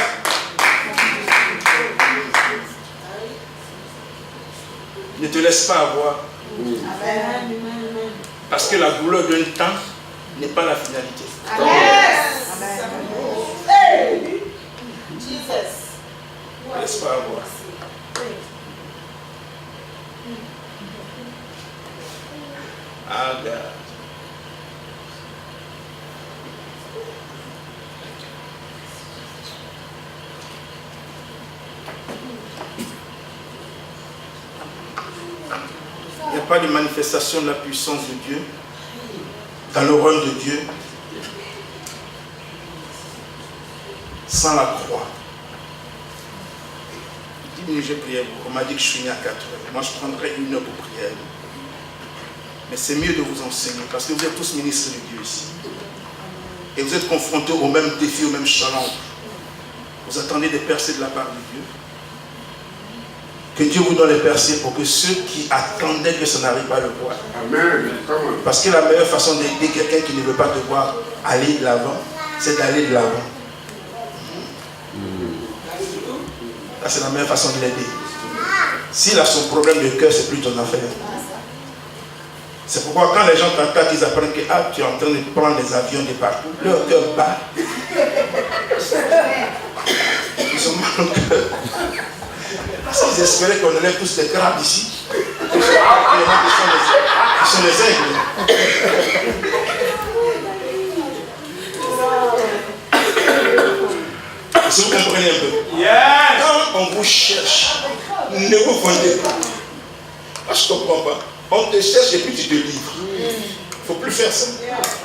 Ne te laisse pas avoir. Amen. Parce que la douleur d'un temps n'est pas la finalité. Ne te laisse pas avoir. Ah, God. Il n'y a pas de manifestation de la puissance de Dieu dans le royaume de Dieu sans la croix. 10 minutes, j'ai prié. On m'a dit que je suis né à 4 heures. Moi, je prendrais 1 heure pour prier. Mais c'est mieux de vous enseigner parce que vous êtes tous ministres de Dieu ici. Et vous êtes confrontés au même défi, au même challenge. Vous attendez des percées de la part de Dieu. Que Dieu vous donne les percées pour que ceux qui attendaient que ça n'arrive pas le voient. Amen. Parce que la meilleure façon d'aider quelqu'un qui ne veut pas te voir aller de l'avant, c'est d'aller de l'avant. Ça, c'est la meilleure façon de l'aider. S'il a son problème de cœur, c'est plus ton affaire. C'est pourquoi quand les gens t'attaquent, ils apprennent que tu es en train de prendre des avions de partout. Leur cœur bat. Ils ont mal au cœur. Parce qu'ils espéraient qu'on enlève tous les crabes ici. Ils sont les aigles. Si vous comprenez un peu. Quand on vous cherche, ne vous vendez pas. Moi, je ne comprends pas. On te cherche et puis tu te livres. Il ne faut plus faire ça.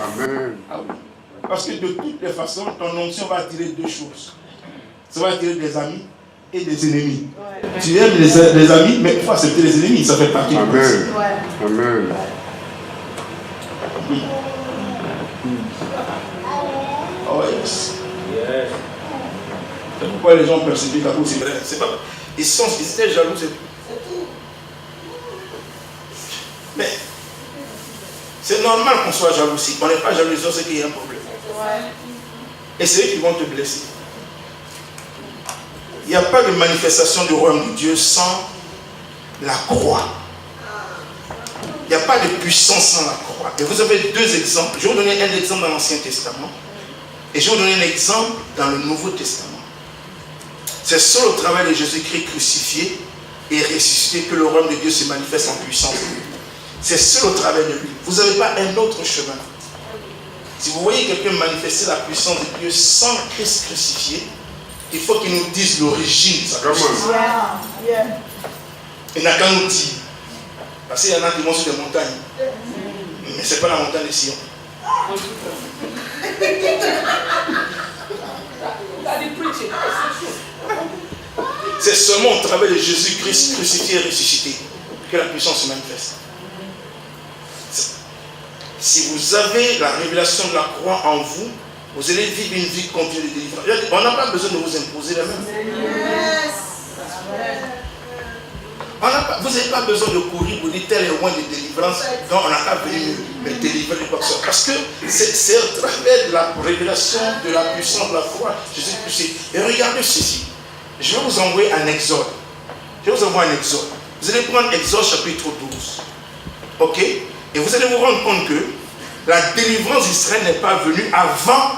Amen. Parce que de toutes les façons, ton onction va attirer 2 choses. Ça va attirer des amis et des ennemis. Tu aimes les amis, mais il faut accepter les ennemis. Ça fait partie de Amen. Amen. Oh yes. C'est pourquoi les gens persécutent à cause, c'est vrai. C'est pas. Ils étaient jaloux, c'est tout. Mais c'est normal qu'on soit jaloux. Si on n'est pas jaloux, c'est qu'il y a un problème. Et c'est eux qui vont te blesser. Il n'y a pas de manifestation du royaume de Dieu sans la croix. Il n'y a pas de puissance sans la croix. Et vous avez 2 exemples. Je vais vous donner un exemple dans l'Ancien Testament. Et je vais vous donner un exemple dans le Nouveau Testament. C'est seul au travail de Jésus-Christ crucifié et ressuscité que le royaume de Dieu se manifeste en puissance. C'est seul au travail de lui. Vous n'avez pas un autre chemin. Si vous voyez quelqu'un manifester la puissance de Dieu sans Christ crucifié, il faut qu'il nous dise l'origine de sa puissance. Il n'a qu'à nous dire. Parce qu'il y en a qui vont sur des montagnes. Mais ce n'est pas la montagne de Sion. C'est seulement au travers de Jésus-Christ crucifié et ressuscité que la puissance se manifeste. Si vous avez la révélation de la croix en vous, vous allez vivre une vie continue de délivrance. On n'a pas besoin de vous imposer la même. Vous n'avez pas besoin de courir pour dire tel est loin de délivrance, donc on n'a pas venir me délivrer de personne. Parce que c'est au travers de la révélation de la puissance de la foi, Jésus Christ. Et regardez ceci. Je vais vous envoyer un exode. Je vais vous envoyer un exode. Vous allez prendre Exode chapitre 12. Ok? Et vous allez vous rendre compte que la délivrance d'Israël n'est pas venue avant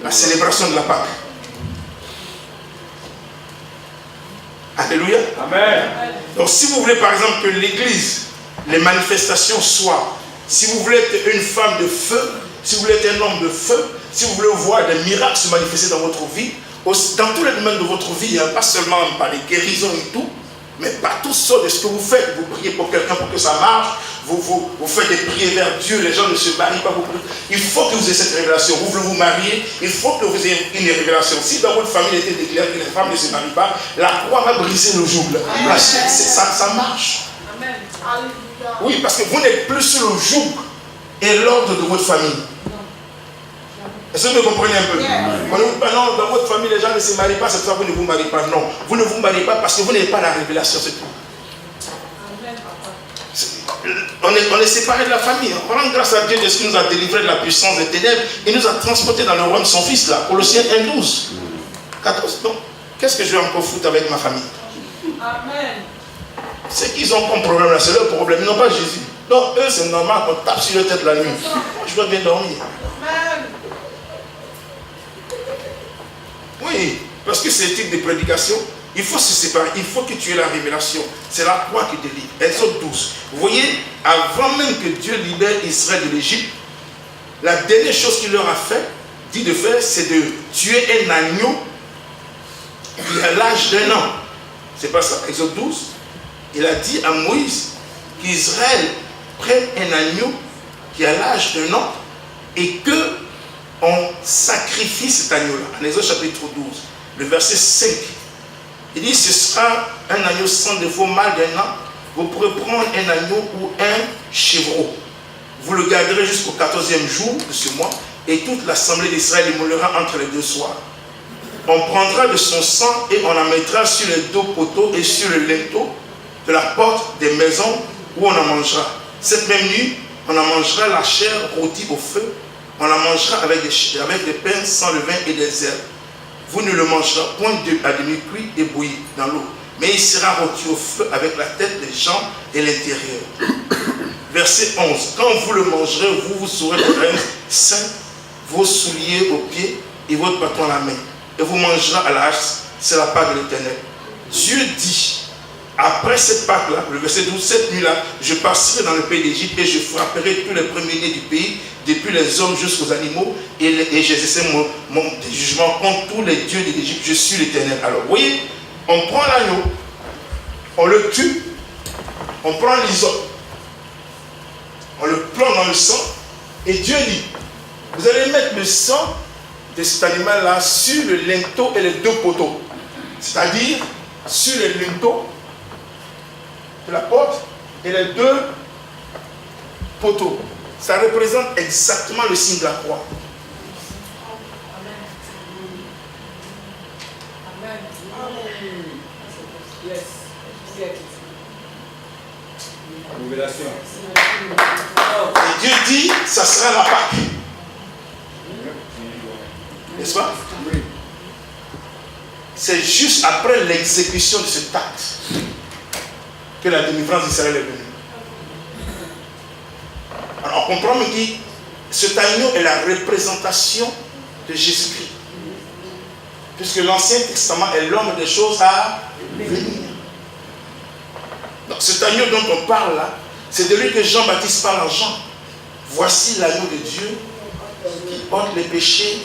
la célébration de la Pâque. Alléluia. Amen. Donc si vous voulez par exemple que l'église, les manifestations soient, si vous voulez être une femme de feu, si vous voulez être un homme de feu, si vous voulez voir des miracles se manifester dans votre vie, dans tous les domaines de votre vie, pas seulement par les guérisons et tout, mais par tout ça de ce que vous faites. Vous priez pour quelqu'un pour que ça marche, vous faites des prières vers Dieu, les gens ne se marient pas. Il faut que vous ayez cette révélation. Vous voulez vous marier, il faut que vous ayez une révélation. Si dans votre famille il était déclaré que les femmes ne se marient pas, la croix va briser le joug. Ça marche. Amen. Oui, parce que vous n'êtes plus sur le joug et l'ordre de votre famille. Est-ce que vous me comprenez un peu? On ne vous dit pas, non, dans votre famille, les gens ne se marient pas, c'est pour ça que vous ne vous mariez pas. Non, vous ne vous mariez pas parce que vous n'avez pas la révélation, c'est tout. On est séparés de la famille. On rend grâce à Dieu de ce qu'il nous a délivré de la puissance des ténèbres. Il nous a transportés dans le royaume de son fils, là. Colossiens 1:12. 14. Donc, qu'est-ce que je vais encore foutre avec ma famille? Amen. C'est qu'ils ont comme problème là, c'est leur problème. Ils n'ont pas Jésus. Donc, eux, c'est normal qu'on tape sur leur tête la nuit. Moi, je dois bien dormir. Amen. Oui, parce que c'est le type de prédication. Il faut se séparer, il faut que tu aies la révélation. C'est la croix qui délivre. Exode 12. Vous voyez, avant même que Dieu libère Israël de l'Égypte, la dernière chose qu'il leur a fait, dit de faire, c'est de tuer un agneau qui a l'âge d'1 an. C'est pas ça. Exode 12, il a dit à Moïse qu'Israël prenne un agneau qui a l'âge d'1 an et que on sacrifie cet agneau-là. En Exode chapitre 12, le verset 5. Il dit, ce sera un agneau sans défaut, mâle d'1 an. Vous pourrez prendre un agneau ou un chevreau. Vous le garderez jusqu'au 14e jour de ce mois, et toute l'assemblée d'Israël immolera entre les deux soirs. On prendra de son sang et on en mettra sur les deux poteaux et sur le linteau de la porte des maisons où on en mangera. Cette même nuit, on en mangera la chair rôtie au feu. On la mangera avec des pains sans levain et des herbes. Vous ne le mangerez point à demi-cuit et bouilli dans l'eau, mais il sera rôti au feu avec la tête des jambes et l'intérieur. Verset 11. Quand vous le mangerez, vous saurez le reste saint, vos souliers aux pieds et votre bâton à la main. Et vous mangerez à la hache, c'est la Pâque de l'Éternel. Dieu dit, après cette Pâque-là, le verset 12, cette nuit-là, je passerai dans le pays d'Égypte et je frapperai tous les premiers-nés du pays, depuis les hommes jusqu'aux animaux, et j'exercerai mon jugement contre tous les dieux de l'Égypte. Je suis l'Éternel. Alors, vous voyez, on prend l'agneau, on le tue, on prend l'hysope, on le plante dans le sang, et Dieu dit, vous allez mettre le sang de cet animal-là sur le linteau et les deux poteaux. C'est-à-dire, sur le linteau de la porte et les deux poteaux. Ça représente exactement le signe de la croix. Révélation. Et Dieu dit, ça sera la Pâque. N'est-ce pas? C'est juste après l'exécution de cet acte que la délivrance d'Israël est venue. Alors on comprend que cet agneau est la représentation de Jésus-Christ. Puisque l'Ancien Testament est l'homme des choses à venir. Donc cet agneau dont on parle là, c'est de lui que Jean-Baptiste parle en Jean. Voici l'agneau de Dieu qui ôte les péchés.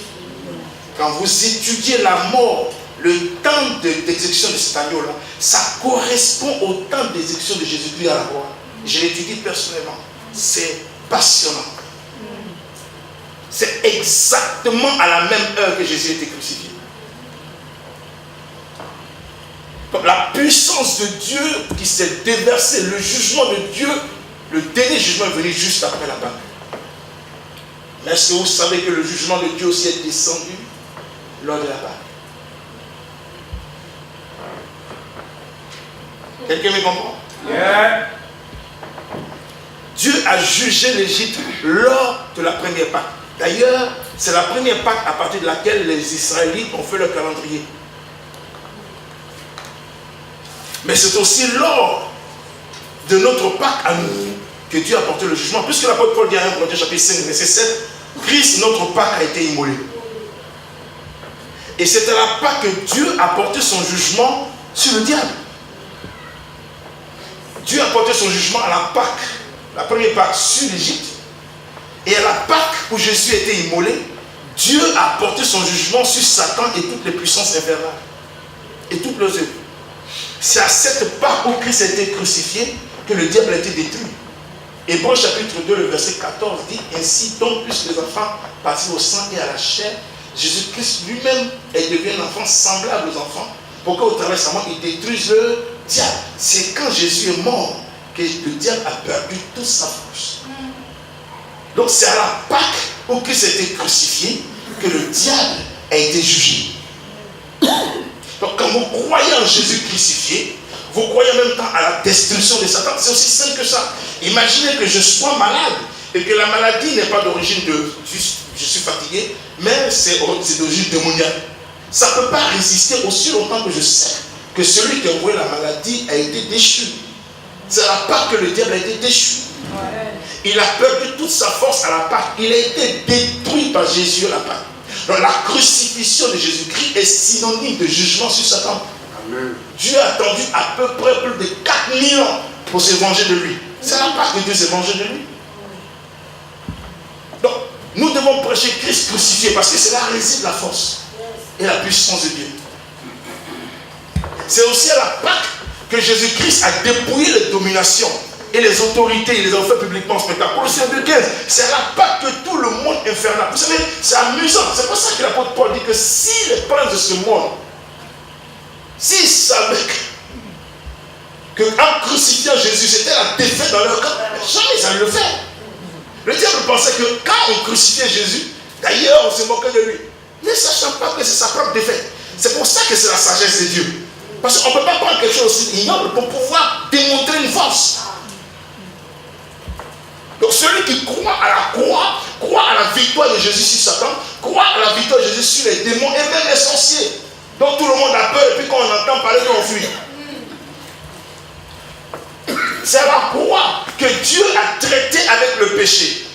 Quand vous étudiez la mort, le temps d'exécution de cet agneau-là, ça correspond au temps d'exécution de Jésus-Christ à la croix. Je l'étudie personnellement. C'est passionnant. C'est exactement à la même heure que Jésus a été crucifié. Donc la puissance de Dieu qui s'est déversée, le jugement de Dieu, le dernier jugement est venu juste après la Pâque. Mais est-ce que vous savez que le jugement de Dieu aussi est descendu lors de la Pâque? Quelqu'un me comprend? Yeah. Dieu a jugé l'Égypte lors de la première Pâque. D'ailleurs, c'est la première Pâque à partir de laquelle les Israélites ont fait leur calendrier. Mais c'est aussi lors de notre Pâque à nous que Dieu a porté le jugement. Puisque l'apôtre Paul dit à 1 Corinthiens chapitre 5, verset 7, Christ, notre Pâque, a été immolé. Et c'est à la Pâque que Dieu a porté son jugement sur le diable. Dieu a porté son jugement à la Pâque, la première Pâque sur l'Égypte. Et à la Pâque où Jésus a été immolé, Dieu a porté son jugement sur Satan et toutes les puissances infernales. Et toutes leurs œuvres. C'est à cette Pâque où Christ a été crucifié que le diable a été détruit. Hébreux chapitre 2, le verset 14 dit: ainsi donc, puisque les enfants participent au sang et à la chair, Jésus-Christ lui-même est devenu un enfant semblable aux enfants, pour qu'au travers de sa mort, il détruise le diable. C'est quand Jésus est mort que le diable a perdu toute sa force. Donc c'est à la Pâque où Christ a été crucifié que le diable a été jugé. Donc quand vous croyez en Jésus crucifié, vous croyez en même temps à la destruction de Satan. C'est aussi simple que ça. Imaginez que je sois malade et que la maladie n'est pas d'origine de je suis fatigué, mais c'est d'origine démoniaque. Ça ne peut pas résister aussi longtemps que je sais que celui qui a envoyé la maladie a été déchu. C'est à la Pâque que le diable a été déchu. Il a perdu toute sa force à la Pâque. Il a été détruit par Jésus à la Pâque. Donc la crucifixion de Jésus-Christ est synonyme de jugement sur Satan. Amen. Dieu a attendu à peu près plus de 4000 ans pour se venger de lui. C'est la Pâque que Dieu s'est vengé de lui. Donc, nous devons prêcher Christ crucifié parce que c'est là réside la force et la puissance de Dieu. C'est aussi à la Pâque que Jésus-Christ a dépouillé les dominations et les autorités, il les a fait publiquement en spectacle. Colossiens 2,15, c'est à la Pâque que tout le monde infernal. Vous savez, c'est amusant. C'est pour ça que l'apôtre Paul dit que si les princes de ce monde, s'ils savaient qu'en crucifiant Jésus, c'était la défaite dans leur camp, jamais ils allaient le faire. Le diable pensait que quand on crucifiait Jésus, d'ailleurs on se moquait de lui, ne sachant pas que c'est sa propre défaite. C'est pour ça que c'est la sagesse de Dieu. Parce qu'on ne peut pas prendre quelque chose aussi ignoble pour pouvoir démontrer une force. Donc celui qui croit à la croix, croit à la victoire de Jésus sur Satan, croit à la victoire de Jésus sur les démons et même les sorciers. Donc tout le monde a peur et puis quand on entend parler, on fuit. C'est à la croix que Dieu a traité avec le péché.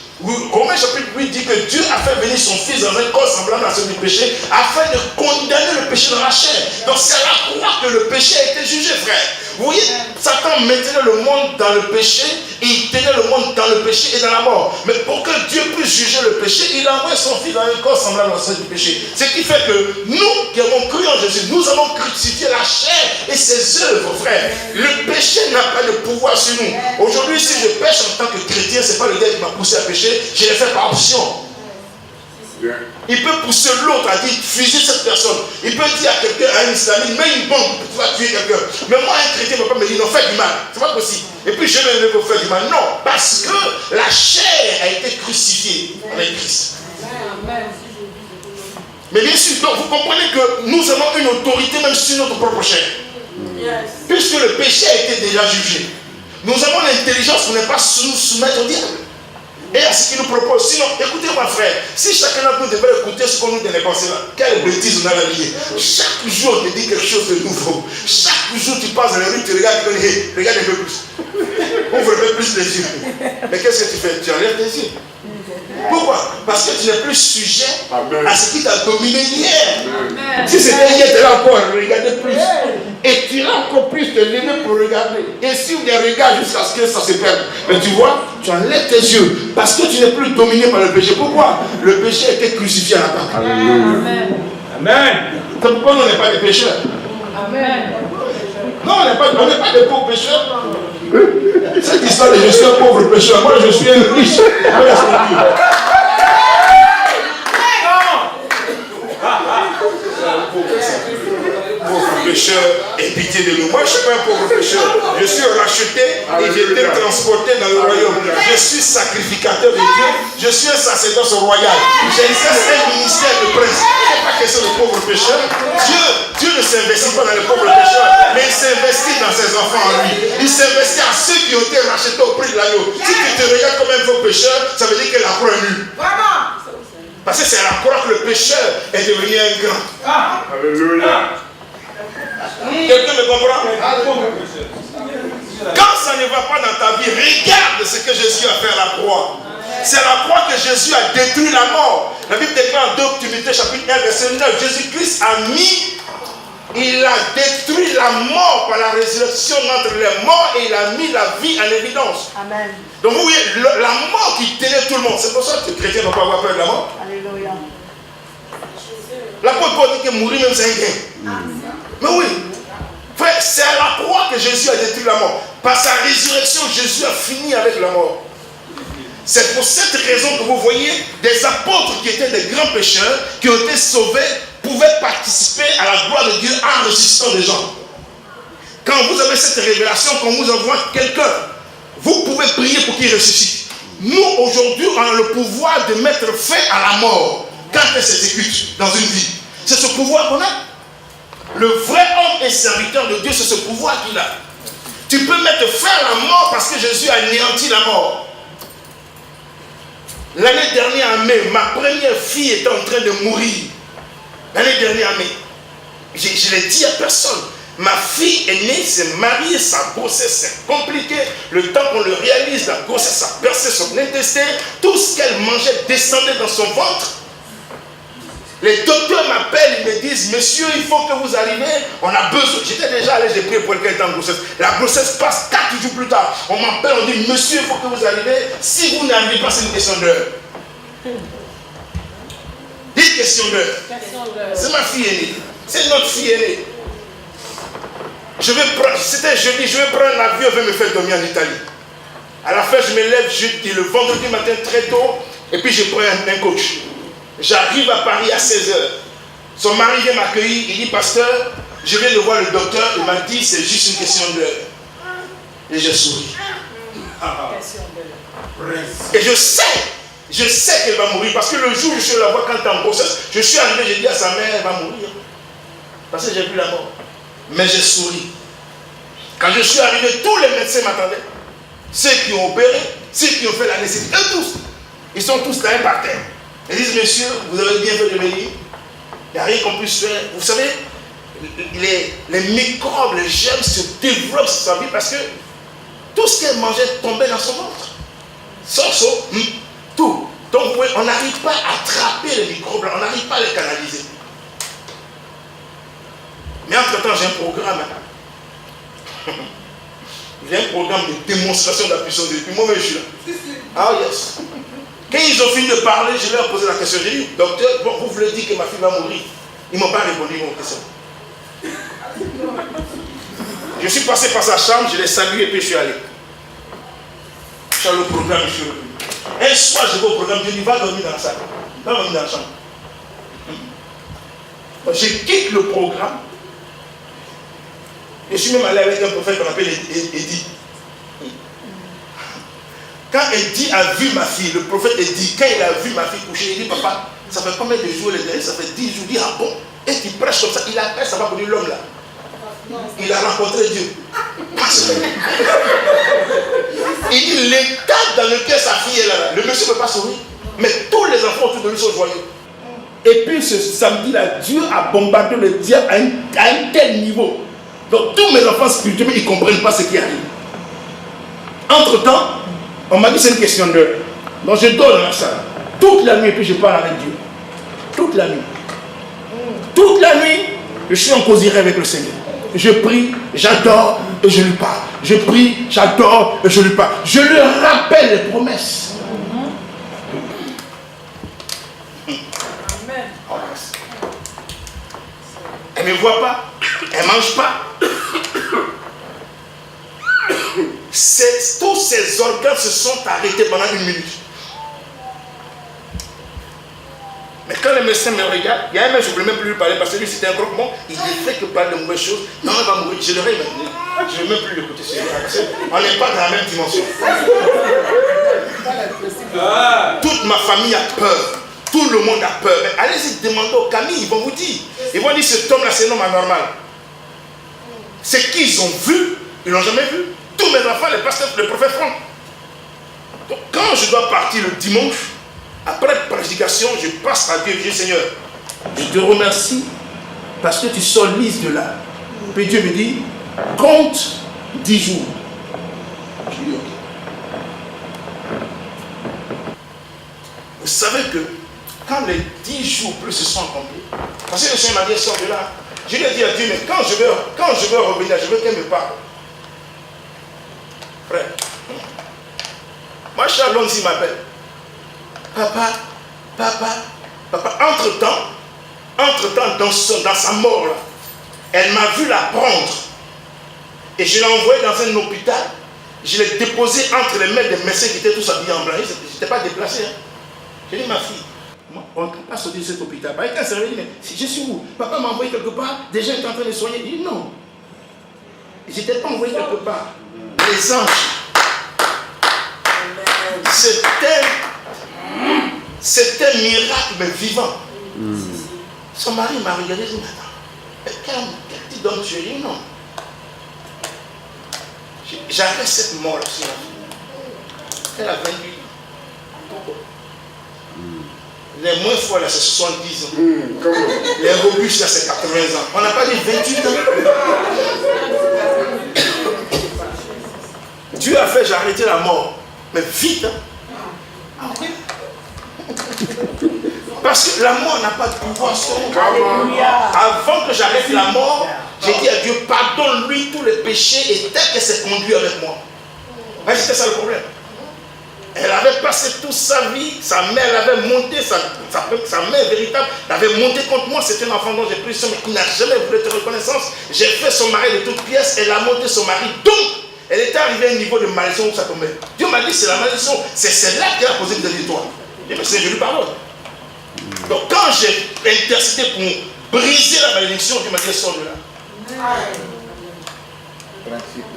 Romains chapitre 8 dit que Dieu a fait venir son fils dans un corps semblable à celui du péché afin de condamner le péché dans la chair. Donc c'est à la croix que le péché a été jugé, frère. Vous voyez, Satan maintenait le monde dans le péché, il tenait le monde dans le péché et dans la mort. Mais pour que Dieu puisse juger le péché, il a envoyé son fils dans un corps semblable à celui du péché. Ce qui fait que nous qui avons cru en Jésus, nous avons crucifié la chair et ses œuvres, frère. Le péché n'a pas de pouvoir sur nous. Aujourd'hui, si je pêche en tant que chrétien, ce n'est pas le gars qui m'a poussé à pécher, je l'ai fait par option. Il peut pousser l'autre à dire fusiller cette personne. Il peut dire à quelqu'un, à un islamiste, mets une bombe pour pouvoir tuer quelqu'un. Mais moi, un chrétien ne peut pas me dire non, fais du mal. C'est pas possible. Et puis je vais vous faire du mal. Non, parce que la chair a été crucifiée avec Christ. Mais bien sûr, donc vous comprenez que nous avons une autorité même sur notre propre chair. Puisque le péché a été déjà jugé. Nous avons l'intelligence pour ne pas nous soumettre au diable. Et à ce qu'il nous propose. Sinon, écoutez moi frère, si chacun d'entre nous devait écouter ce qu'on nous donne penser là, quelle bêtise on a la liée. Chaque jour on te dit quelque chose de nouveau. Chaque jour tu passes dans la rue, tu regardes, tu dis, hey, regarde un peu plus. Ouvre un peu plus les yeux. Mais qu'est-ce que tu fais? Tu enlèves tes yeux. Pourquoi? Parce que tu n'es plus sujet à ce qui t'a dominé hier. Amen. Si c'était hier, tu l'as encore regardé plus. Et tu l'as encore plus te lever pour regarder. Et si on regarde jusqu'à ce que ça se perde. Mais tu vois, tu enlèves tes yeux. Parce que tu n'es plus dominé par le péché. Pourquoi? Le péché a été crucifié à la Pâque. Amen. Amen. C'est pourquoi nous n'est pas des pécheurs. Amen. Non, on n'est pas des pauvres pécheurs. Cette histoire de je suis un pauvre pécheur, moi je suis un riche. Pauvre pécheur est pitié de nous. Moi, je ne suis pas un pauvre pécheur. Je suis racheté et j'ai été transporté dans le royaume. Je suis sacrificateur de Dieu. Je suis un sacerdoce royal. J'exerce un ministère de prince. Il n'est pas question de pauvre pécheur. Dieu ne s'investit pas dans les pauvres pécheurs, mais il s'investit dans ses enfants en lui. Il s'investit à ceux qui ont été rachetés au prix de l'agneau. Si tu te regardes comme un faux pécheur, ça veut dire que la croix est nulle. Parce que c'est à la croix que le pécheur est devenu un grand. Alléluia. Quelqu'un me comprend? Quand ça ne va pas dans ta vie, regarde ce que Jésus a fait à la croix. C'est à la croix que Jésus a détruit la mort. La Bible déclare en 2 Timothée chapitre 1 verset 9, Jésus-Christ il a détruit la mort par la résurrection entre les morts et il a mis la vie en évidence. Amen. Donc vous voyez, la mort qui tenait tout le monde. C'est pour ça que les chrétiens ne vont pas avoir peur de la mort. Alléluia. L'apôtre Paul dit que mourir même c'est un gain. Mais oui, frère, c'est à la croix que Jésus a détruit la mort. Par sa résurrection, Jésus a fini avec la mort. C'est pour cette raison que vous voyez des apôtres qui étaient des grands pécheurs, qui ont été sauvés, pouvaient participer à la gloire de Dieu en ressuscitant des gens. Quand vous avez cette révélation, quand vous envoie quelqu'un, vous pouvez prier pour qu'il ressuscite. Nous, aujourd'hui, on a le pouvoir de mettre fin à la mort quand elle s'exécute dans une vie. C'est ce pouvoir qu'on a. Le vrai homme et serviteur de Dieu, c'est ce pouvoir qu'il a. Tu peux mettre fin à la mort parce que Jésus a anéanti la mort. L'année dernière en mai, ma première fille était en train de mourir. L'année dernière en mai. Je ne l'ai dit à personne. Ma fille est née, s'est mariée, sa grossesse c'est compliqué. Le temps qu'on le réalise, la grossesse a percé son intestin. Tout ce qu'elle mangeait descendait dans son ventre. Les docteurs m'appellent, ils me disent, monsieur, il faut que vous arriviez, on a besoin. J'étais déjà allé, j'ai prié pour quelqu'un qui était en grossesse. La grossesse passe 4 jours plus tard. On m'appelle, on dit, monsieur, il faut que vous arriviez. Si vous n'arrivez pas, c'est une question d'heure. Dites question d'heure. C'est ma fille aînée. C'est notre fille aînée. C'était jeudi, je vais prendre un avion, je vais me faire dormir en Italie. À la fin, je me lève jeudi, le vendredi matin très tôt, et puis je prends un coach. J'arrive à Paris à 16h. Son mari vient m'accueillir, il dit, pasteur, je viens de voir le docteur, il m'a dit, c'est juste une question d'heure. Et je souris. Et je sais qu'elle va mourir, parce que le jour où je suis la voir quand elle est en grossesse, je suis arrivé, j'ai dit à sa mère, elle va mourir. Parce que j'ai vu la mort. Mais j'ai souri. Quand je suis arrivé, tous les médecins m'attendaient. Ceux qui ont opéré, ceux qui ont fait la nécessité, eux tous. Ils sont tous là par terre. Ils disent, monsieur, vous avez bien fait de venir. Il n'y a rien qu'on puisse faire. Vous savez, les microbes, les germes se développent sur sa vie parce que tout ce qu'elle mangeait tombait dans son ventre. Tout. Donc, on n'arrive pas à attraper les microbes, on n'arrive pas à les canaliser. Mais entre-temps, j'ai un programme. J'ai un programme de démonstration de la puissance de Dieu. Puis moi-même, je suis là. Ah, yes. Quand ils ont fini de parler, je leur ai posé la question. J'ai dit, docteur, bon, vous voulez dire que ma fille va mourir? Ils ne m'ont pas répondu à mon question. Je suis passé par sa chambre, je l'ai salué et puis je suis allé. Je suis allé au programme, je suis revenu. Un soir, je vais au programme, je dis, va dormir dans la salle. Va dormir dans la chambre. Je quitte le programme. Je suis même allé avec un prophète qu'on appelle Eddie. Quand Eddie a vu ma fille, le prophète Eddie, quand il a vu ma fille coucher, il dit, papa, ça fait combien de jours les derniers? Ça fait 10 jours. Il dit, ah bon? Et il prêche comme ça, il appelle, ça va pour lui l'homme là. Il a rencontré Dieu. Il dit, l'état dans lequel sa fille est là, le monsieur ne peut pas sourire. Mais tous les enfants autour de lui sont joyeux. Et puis ce samedi-là, Dieu a bombardé le diable à un tel niveau. Donc tous mes enfants spirituels, ils ne comprennent pas ce qui arrive. Entre-temps, on m'a dit c'est une question d'heure. Donc je dors dans la salle. Toute la nuit, et puis je parle avec Dieu. Toute la nuit. Toute la nuit, je suis en causerie avec le Seigneur. Je prie, j'adore et je lui parle. Je prie, j'adore et je lui parle. Je lui rappelle les promesses. Amen. Elle ne me voit pas. Elle ne mange pas. Tous ces organes se sont arrêtés pendant 1 minute. Mais quand le médecin me regarde, il y a un mec, je ne voulais même plus lui parler parce que lui c'était un croque-mort, il ne fait que parler de mauvaises choses. Non, il va mourir, je le rêve maintenant. Je ne veux même plus l'écouter. On n'est pas dans la même dimension. Toute ma famille a peur. Tout le monde a peur. Mais allez-y demander aux Camille, ils vont vous dire. Ils vont dire cet homme-là, c'est un homme anormal. C'est qu'ils ont vu, ils ne l'ont jamais vu. Tous mes enfants, les pasteurs, le prophète Franck. Donc quand je dois partir le dimanche, après la prédication, je passe à Dieu et je dis Seigneur, je te remercie parce que tu sors lisse de là. Puis Dieu me dit, compte 10 jours. Je dis ok. Vous savez que quand les 10 jours plus se sont accomplis, parce que le Seigneur m'a dit sors de là. Je lui ai dit à Dieu, mais quand je vais revenir, je veux qu'elle me parle. Frère, moi je suis à Londres, il m'appelle. Papa. Entre-temps, dans sa mort, là, elle m'a vu la prendre. Et je l'ai envoyée dans un hôpital. Je l'ai déposée entre les mains des médecins qui étaient tous habillés en blanc. Je n'étais pas déplacé. Hein. J'ai dit, ma fille, moi, on ne peut pas sortir de cet hôpital. Bah, quand ça dit, mais si je suis où? Papa m'a envoyé quelque part, des gens étaient en train de soigner. Il dit, non. Je n'étais pas envoyé quelque part. Les anges. C'était un miracle, mais vivant. Son mari m'a regardé et dit, mais attends, quel petit homme tu es? Non. J'avais cette mort sur la vie. Elle a 28 ans. Pourquoi? Les moins forts là, c'est 70 ans. Les robustes là, c'est 80 ans. On n'a pas dit 28 ans. Dieu a fait, j'ai arrêté la mort. Mais vite, hein? Ah oui. Parce que la mort n'a pas de pouvoir sur nous. Avant que j'arrête la mort, j'ai dit à Dieu, pardonne-lui tous les péchés et tel qu'elle s'est conduite avec moi. C'était ça le problème. Elle avait passé toute sa vie, sa mère, elle avait monté, sa mère véritable, elle avait monté contre moi, c'était un enfant dont j'ai pris soin, mais qui n'a jamais voulu de reconnaissance. J'ai fait son mari de toutes pièces, elle a monté son mari, donc elle était arrivée à un niveau de malédiction où ça tombait. Dieu m'a dit, c'est la malédiction, c'est celle-là qui a posé des étoiles. J'ai dit, mais je lui pardonne. Donc quand j'ai intercédé pour briser la malédiction, Dieu m'a dit, sors de là.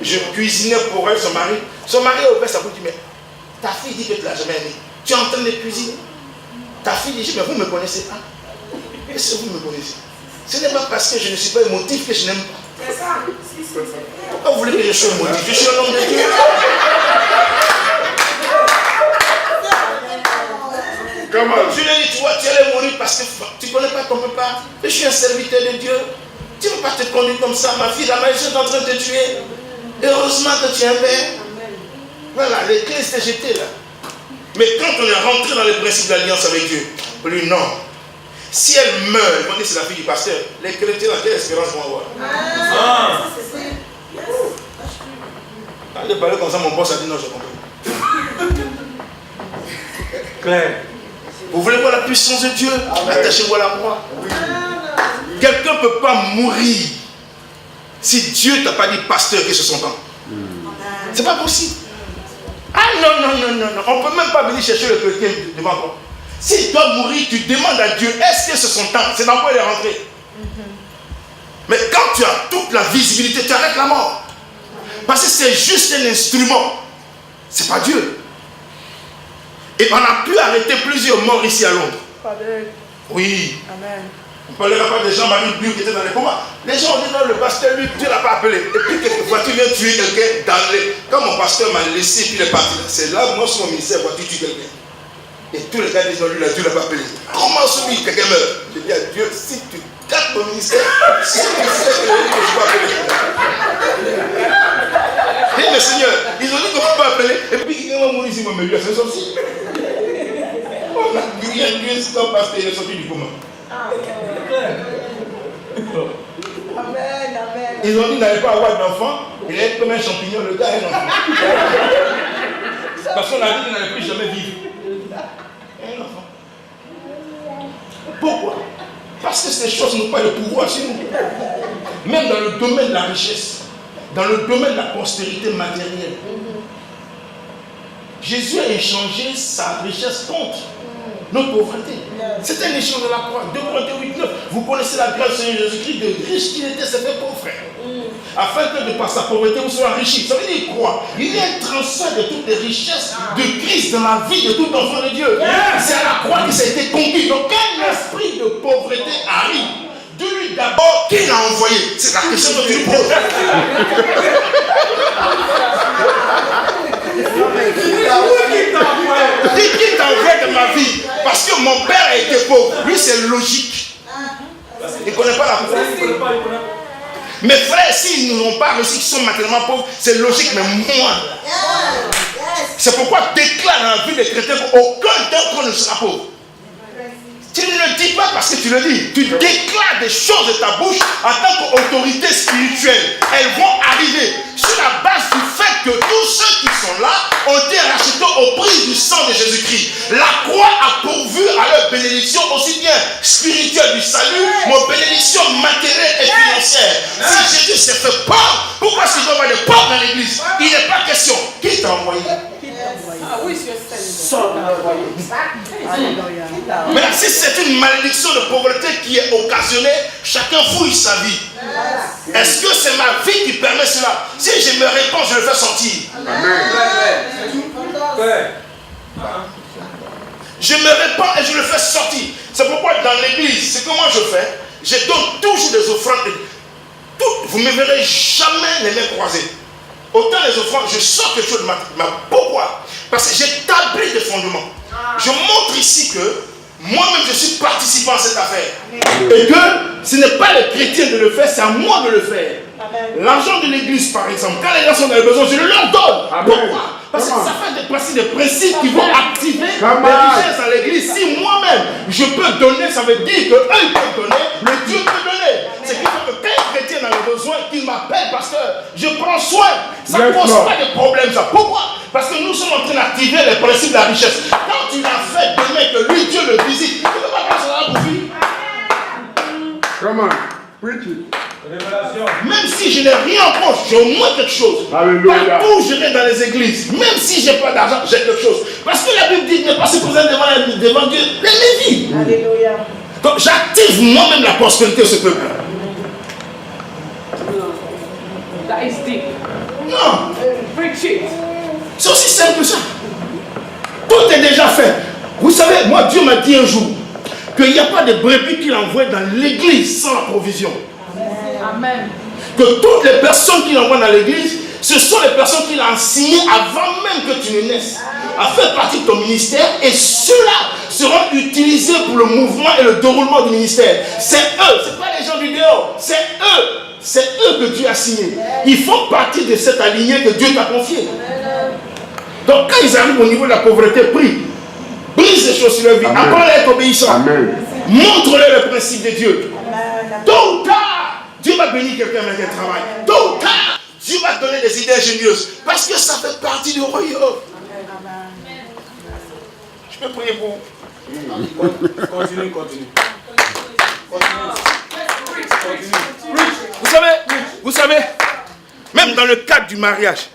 Je cuisinais pour elle, son mari. Son mari a ouvert sa bouche, mais ta fille dit que tu ne l'as jamais aimée. Tu es en train de cuisiner. Ta fille dit, mais vous ne me connaissez pas. Est-ce que vous me connaissez? Ce n'est pas parce que je ne suis pas émotif que je n'aime pas. C'est ça. Pourquoi vous voulez que je sois émotif? Je suis un homme de Dieu. Comment? Je lui ai dit, tu vois, tu allais mourir parce que tu ne connais pas ton papa. Je suis un serviteur de Dieu. Tu ne peux pas te conduire comme ça, ma fille. La malédiction est en train de te tuer. Heureusement que tu es un père. Voilà, les clés étaient jetées là. Mais quand on est rentré dans le principe d'alliance avec Dieu, lui, non. Si elle meurt, ils vont dire c'est la fille du pasteur. Les chrétiens, dans quelle espérance vont avoir? Quand j'ai parlé comme ça, mon boss a dit non, j'ai compris. Claire. Vous voulez voir la puissance de Dieu? Attachez-vous à la croix. Quelqu'un ne peut pas mourir si Dieu ne t'a pas dit pasteur que c'est son temps. C'est pas possible. Ah non. On ne peut même pas venir chercher le chrétien devant toi. S'il doit mourir, tu demandes à Dieu, est-ce que c'est son temps? C'est dans quoi il est rentré? Mais quand tu as toute la visibilité, tu arrêtes la mort. Parce que c'est juste un instrument. C'est pas Dieu. Et on a pu arrêter plusieurs morts ici à Londres. Oui. Amen. On ne parlera pas des Jean-Marie Biou qui étaient dans les combats. Les gens ont dit non, le pasteur, lui, Dieu ne l'a pas appelé. Et puis quelquefois, tu viens tuer quelqu'un dans les... Quand mon pasteur m'a laissé, puis il est parti. C'est là, moi, sur mon ministère, tu tues quelqu'un. Et tous les gars disent non, lui, Dieu ne l'a pas appelé. Comment celui quelqu'un meurt? Je dis à Dieu, si tu gardes ton ministère, si tu sais que je ne peux pas appeler. Et mais Seigneur, ils ont dit qu'on ne peut pas appeler. Et puis quelqu'un va mourir ici, moi, mais lui, c'est sorti. On a crié un Dieu, c'est un pasteur, il est sorti du coma. Amen. Ils ont dit qu'il n'allait pas avoir d'enfant, il est comme un champignon, le gars est un enfant. Parce qu'on a dit qu'il n'allait plus jamais vivre. Un enfant. Pourquoi? Parce que ces choses n'ont pas de pouvoir chez nous. Même dans le domaine de la richesse, dans le domaine de la prospérité matérielle. Jésus a échangé sa richesse contre notre pauvreté. C'est un échange de la croix. 2 Corinthiens 8, 9. Vous connaissez la grâce du Seigneur Jésus-Christ, de riche qu'il était, s'est fait pauvre, frère. Afin que de par sa pauvreté, vous soyez enrichis. Ça veut dire quoi? Il y a un transfert de toutes les richesses de Christ dans la vie de tout enfant de Dieu. C'est à la croix que ça a été conquis. Donc quand l'esprit de pauvreté arrive, dis-lui d'abord qui l'a envoyé. C'est la question que tu lui poses. Qui t'a envoyé dans ma vie? Parce que mon père a été pauvre. Lui, c'est logique. Il ne connaît pas la pauvreté. Mes frères, s'ils n'ont pas réussi, qu'ils sont matériellement pauvres, c'est logique, mais moi. C'est pourquoi je déclare dans la vie des chrétiens qu'aucun d'entre eux ne sera pauvre. Tu ne le dis pas parce que tu le dis. Tu déclares des choses de ta bouche en tant qu'autorité spirituelle. Elles vont arriver sur la base du fait que tous ceux qui sont là ont été rachetés au prix du sang de Jésus-Christ. La croix a pourvu à leur bénédiction aussi bien spirituelle du salut, mais bénédiction matérielle et financière. Si Jésus s'est fait pauvre, pourquoi est-ce qu'il doit y avoir des pauvres dans l'église? Il n'est pas question. Qui t'a envoyé? Maintenant, si c'est une malédiction de pauvreté qui est occasionnée, chacun fouille sa vie. Est-ce que c'est ma vie qui permet cela? Si je me répands, je le fais sortir. Je me répands et je le fais sortir. C'est pourquoi dans l'église, c'est que moi je fais, je donne toujours des offrandes. Vous ne me verrez jamais les mains croisées. Autant les offrandes, je sors quelque chose de ma tête. Pourquoi? Parce que j'établis des fondements. Je montre ici que moi-même je suis participant à cette affaire. Et que ce n'est pas les chrétiens de le faire, c'est à moi de le faire. L'argent de l'église, par exemple, quand les gens sont dans le besoin, je le leur donne. Pourquoi? Parce que ça fait partie des principes qui vont activer les richesses à l'église. Si moi-même je peux donner, ça veut dire qu'eux ils peuvent donner, le Dieu peut donner. C'est qu'il faut que quand un chrétien a le besoin, qu'il m'appelle parce que je prends soin. Ça ne pose pas de problème, ça. Pourquoi? Parce que nous sommes en train d'activer les principes de la richesse. Quand tu l'as fait demain, que lui, Dieu le visite, tu ne peux pas passer là pour lui. Come on, preach it. Même si je n'ai rien en poche, j'ai au moins quelque chose. Alléluia. Partout où je vais dans les églises, même si je n'ai pas d'argent, j'ai quelque chose. Parce que la Bible dit ne pas se présenter devant Dieu les Lévites. Alléluia. Donc j'active moi-même la prospérité de ce peuple. That is deep. Non. Preach it. C'est aussi simple que ça. Tout est déjà fait. Vous savez, moi Dieu m'a dit un jour qu'il n'y a pas de brebis qu'il envoie dans l'église sans la provision. Amen. Que toutes les personnes qu'il envoie dans l'église, ce sont les personnes qu'il a enseignées avant même que tu ne naisses, à faire partie de ton ministère, et ceux-là seront utilisés pour le mouvement et le déroulement du ministère. C'est eux, ce n'est pas les gens du dehors, c'est eux que Dieu a signé. Ils font partie de cette alignée que Dieu t'a confiée. Donc quand ils arrivent au niveau de la pauvreté, prie, brise les choses sur leur vie, apprends à être obéissant, montre-leur le principe de Dieu. Tôt ou tard, Dieu va bénir quelqu'un avec un travail. Tôt ou tard, Dieu va te donner des idées ingénieuses. Parce que ça fait partie du royaume. Je peux prier pour vous. Continue. Vous savez, même dans le cadre du mariage,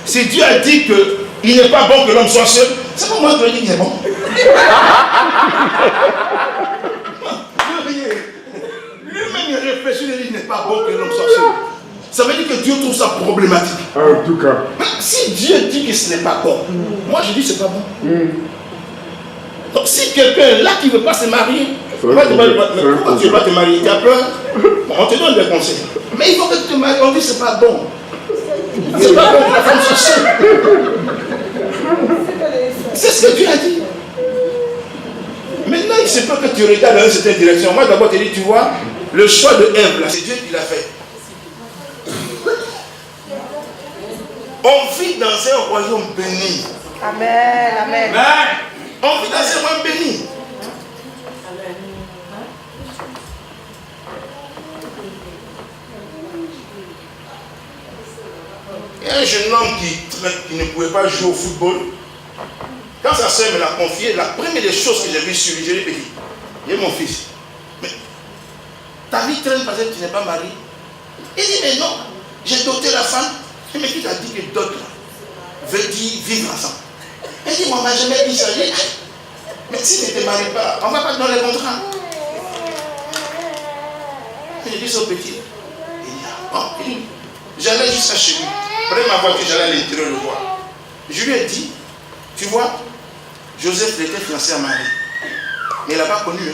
si Dieu a dit qu'il n'est pas bon que l'homme soit seul, c'est pas moi qui lui dis qu'il est bon. Lui-même il réfléchit et dit qu'il n'est pas bon que l'homme soit seul. Ça veut dire que Dieu trouve ça problématique. En tout cas. Si Dieu dit que ce n'est pas bon, moi je dis que ce n'est pas bon. Donc si quelqu'un est là qui ne veut pas se marier, pourquoi tu ne vas pas te marier? Tu as peur? Bon, on te donne des conseils. Mais il faut que tu te maries, on dit que ce n'est pas bon. C'est pas bon que la femme soit seule. C'est ce que Dieu a dit. Maintenant, il se peut que tu regardes dans une certaine direction. Moi, d'abord, tu dis, tu vois, le choix de Ève, là, c'est Dieu qui l'a fait. On vit dans un royaume béni. Amen. On vit dans un royaume béni. Il y a un jeune homme qui ne pouvait pas jouer au football. Quand sa soeur me l'a confié, la première des choses que j'ai vues sur lui, je lui ai dit, il est mon fils. Mais ta vie traîne parce que tu n'es pas marié. Il dit, mais non, j'ai doté la femme. Mais qui t'a dit que d'autres veut dire vivre ensemble? Et dit, moi, on m'a jamais dit ça. Mais si tu ne te maries pas, on ne va pas te donner le contrat. J'ai dit ça au petit. Il dit, bon, j'allais jusqu'à chez lui. Après ma voiture, j'allais à l'intérieur le voir. Je lui ai dit, tu vois, Joseph était fiancé à Marie. Mais il n'a pas connu.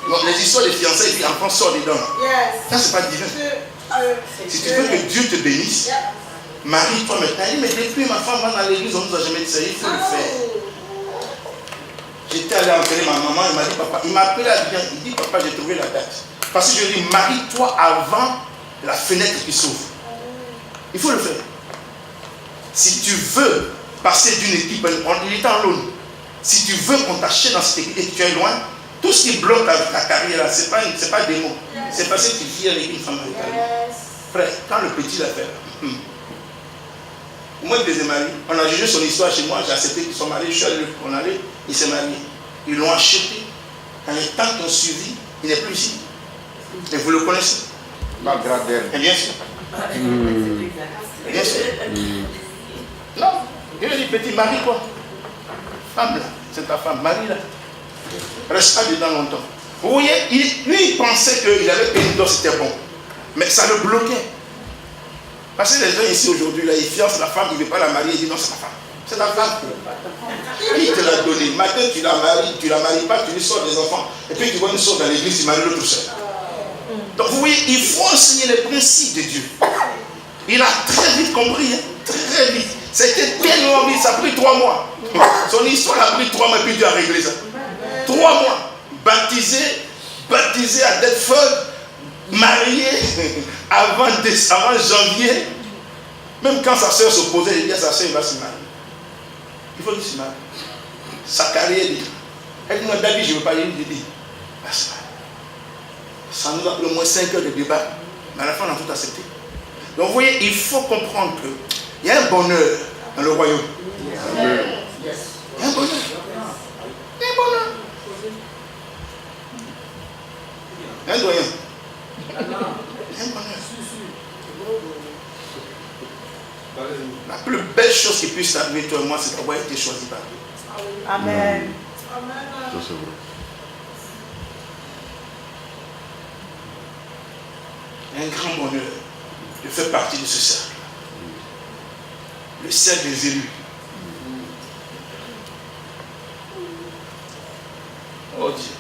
Bon, les histoires de fiançailles, puis enfant sort dedans. Ça, c'est pas divin. Si tu veux que Dieu te bénisse, marie-toi maintenant. Il dit, mais depuis ma femme va dans l'église, on ne nous a jamais dit ça, il faut le faire. J'étais allé enterrer ma maman, il m'a dit, papa, il m'a appelé à bien, il dit, papa, j'ai trouvé la date. Parce que je lui ai dit, marie-toi avant la fenêtre qui s'ouvre. Il faut le faire. Si tu veux passer d'une équipe, il est en l'aune. Si tu veux qu'on t'achète dans cette équipe et que tu es loin, tout ce qui bloque ta carrière, ce n'est pas des mots. C'est parce que tu vis avec une femme américaine. Frère, quand le petit l'a fait, moi, il faisait marié. On a jugé son histoire chez moi, j'ai accepté qu'ils soient mariés. Je suis allé, on allait, il s'est marié. Ils l'ont acheté. Quand les temps qui ont suivi, il n'est plus ici. Et vous le connaissez. Et bien sûr. Bien sûr. Non. Il a dit, petit, marie-toi. Femme là, c'est ta femme, marie-la. Reste pas dedans longtemps. Vous voyez, lui, il pensait qu'il avait payé une dose, c'était bon. Mais ça le bloquait. Parce que les gens ici aujourd'hui, là, ils fiancent la femme, il ne veut pas la marier, il dit non, c'est ma femme. C'est ta femme. Il te l'a donné. Matin, tu la maries pas, tu lui sors des enfants. Et puis tu vois une sort dans l'église, tu maries le tout seul. Donc vous voyez, il faut enseigner les principes de Dieu. Il a très vite compris, hein, très vite. C'était tellement vite, ça a pris 3 mois. Son histoire a pris 3 mois, puis Dieu a réglé ça. 3 mois. Baptisé à Delford, marié avant janvier. Même quand sa soeur s'opposait, il dit à sa soeur, il va se marier. Il faut qu'il se marie. Sa carrière, elle dit, moi, David, je ne veux pas y aller. Il dit, va se marier. Ça nous a pris au moins 5 heures de débat. Mais à la fin, on a tout accepté. Donc vous voyez, il faut comprendre qu'il y a un bonheur dans le royaume. Il y a un bonheur. Il y a un bonheur. Un doyen. Un bonheur. La plus belle chose qui puisse arriver, toi et moi, c'est d'avoir été choisi par Dieu. Amen. Un grand bonheur de faire partie de ce cercle. Le cercle des élus. Oh Dieu.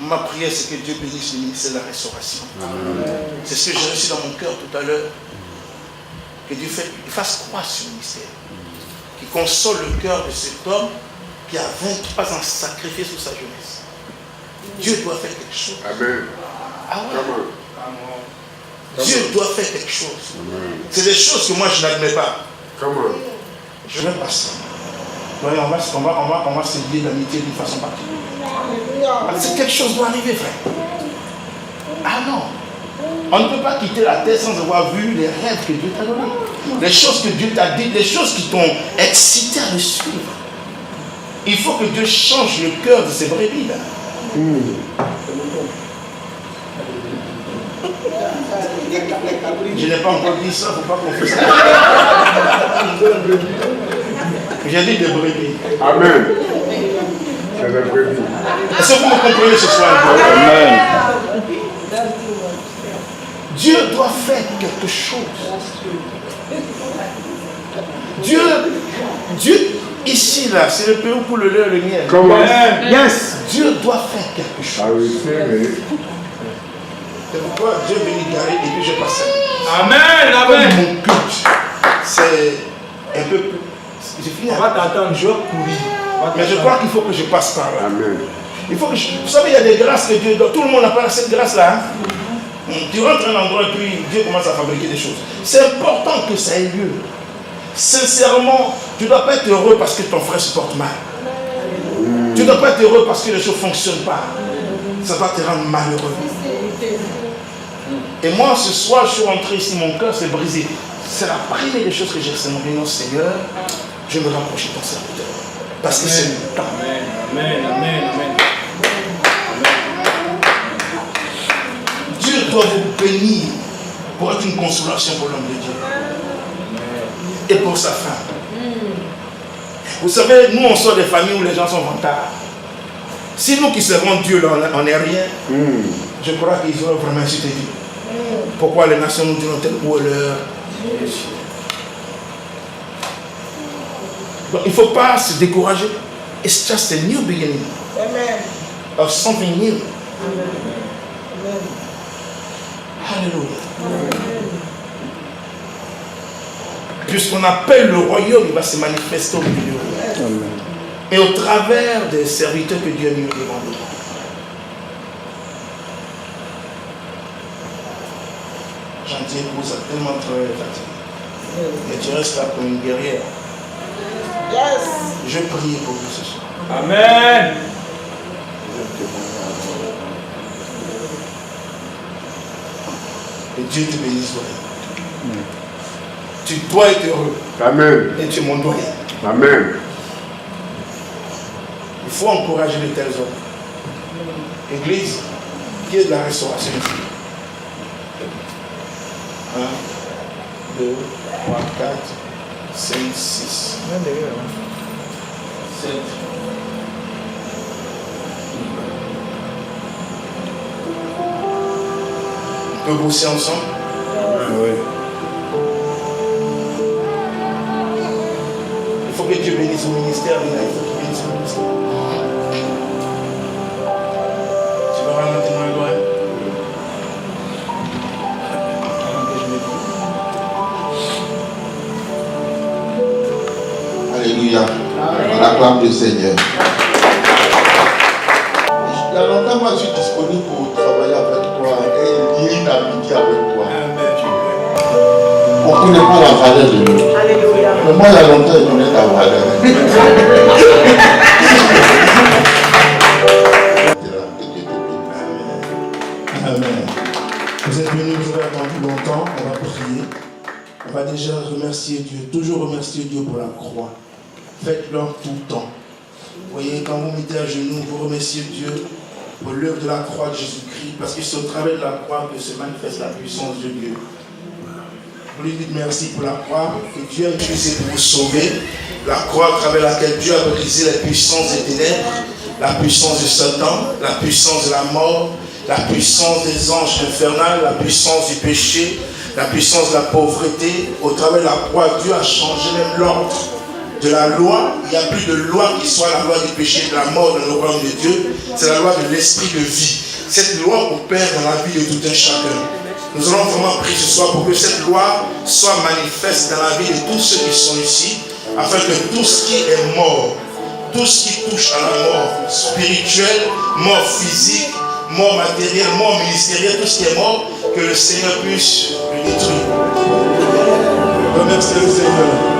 Ma prière, c'est que Dieu bénisse le ministère de la restauration. C'est ce que j'ai reçu dans mon cœur tout à l'heure. Que Dieu fasse croire sur le ministère. Qu'il console le cœur de cet homme qui a 23 ans sacrifié sous sa jeunesse. Dieu doit faire quelque chose. Amen. Ah ouais. Dieu doit faire quelque chose. C'est des choses que moi je n'admets pas. Je vais passer. Ouais, on va se lier d'amitié d'une façon particulière. C'est quelque chose doit arriver, frère. Ah non. On ne peut pas quitter la terre sans avoir vu les rêves que Dieu t'a donnés. Les choses que Dieu t'a dites, les choses qui t'ont excité à le suivre. Il faut que Dieu change le cœur de ces brebis là. Je n'ai pas encore dit ça, il ne faut pas qu'on fasse ça. J'ai dit des brebis. Amen. C'est des brebis. Est-ce que vous me comprenez ce soir? Amen. Dieu doit faire quelque chose. Dieu, ici là, c'est le pays pour le lait et le miel. Comment? Yes. Dieu doit faire quelque chose. Ah oui, c'est vrai. C'est pourquoi Dieu vient garer et puis je passe. Amen, amen. Mon culte, c'est un peu plus. Je finis. On va t'attendre, je vais courir. Mais je crois qu'il faut que je passe par là. Amen. Il faut que vous savez, il y a des grâces que Dieu donne. Tout le monde n'a pas cette grâce-là. Hein? Tu rentres à un endroit et puis Dieu commence à fabriquer des choses. C'est important que ça ait lieu. Sincèrement, tu ne dois pas être heureux parce que ton frère se porte mal. Tu ne dois pas être heureux parce que les choses ne fonctionnent pas. Ça va te rendre malheureux. Et moi, ce soir, je suis rentré ici, mon cœur s'est brisé. C'est la première des choses que j'ai ressenti. Non, Seigneur, je me rapproche de ton serviteur. Parce que c'est le temps. Amen, amen, amen. Dieu doit vous bénir pour être une consolation pour l'homme de Dieu. Et pour sa femme. Vous savez, nous on sort des familles où les gens sont vantards. Si nous qui servons Dieu, là, on n'est rien, je crois qu'ils auraient vraiment insulté Dieu. Pourquoi les nations nous disent tel ou l'heure? Donc il ne faut pas se décourager. It's just a new beginning. Amen. Of something new. Amen. Alléluia. Puisqu'on appelle le royaume, il va se manifester au milieu. Et au travers des serviteurs que Dieu a mis devant nous. Chantier pour ça, tellement très fatigué. Mais tu restes là comme une guerrière. Yes. Je prie pour vous ce soir. Amen. Que Dieu te bénisse. Tu dois être heureux. Amen. Et tu es mon doyen. Amen. Il faut encourager de tels hommes. Église, qui est de la restauration. 1, 2, 3, 4, 5, 6, 7. On peut bosser ensemble. Oui. Il faut que Dieu bénisse au ministère. Il faut qu'il bénisse au ministère. Tu vas ralentir ma gloire. Alléluia. On acclame le Seigneur. Il y a longtemps, moi, je suis disponible pour travailler avec toi et lier une amitié avec toi. On ne connaît pas la valeur de nous. Alléluia. Mais moi, il y a longtemps, je connais ta valeur. Amen. Vous êtes venus, vous avez attendu longtemps, on va prier. On va déjà remercier Dieu, toujours remercier Dieu pour la croix. Faites-le tout le temps. Vous voyez, quand vous mettez à genoux, vous remerciez Dieu pour l'œuvre de la croix de Jésus-Christ, parce que c'est au travers de la croix que se manifeste la puissance de Dieu. Vous lui dites merci pour la croix que Dieu a utilisée pour vous sauver. La croix à travers laquelle Dieu a brisé les puissances des ténèbres, la puissance de Satan, la puissance de la mort, la puissance des anges infernaux, la puissance du péché, la puissance de la pauvreté. Au travers de la croix, Dieu a changé même l'ordre de la loi. Il n'y a plus de loi qui soit la loi du péché, de la mort dans le royaume de Dieu. C'est la loi de l'esprit de vie. Cette loi opère dans la vie de tout un chacun. Nous allons vraiment prier ce soir pour que cette loi soit manifeste dans la vie de tous ceux qui sont ici, afin que tout ce qui est mort, tout ce qui touche à la mort spirituelle, mort physique, mort matérielle, mort ministérielle, tout ce qui est mort, que le Seigneur puisse le détruire. Remerciez le Seigneur.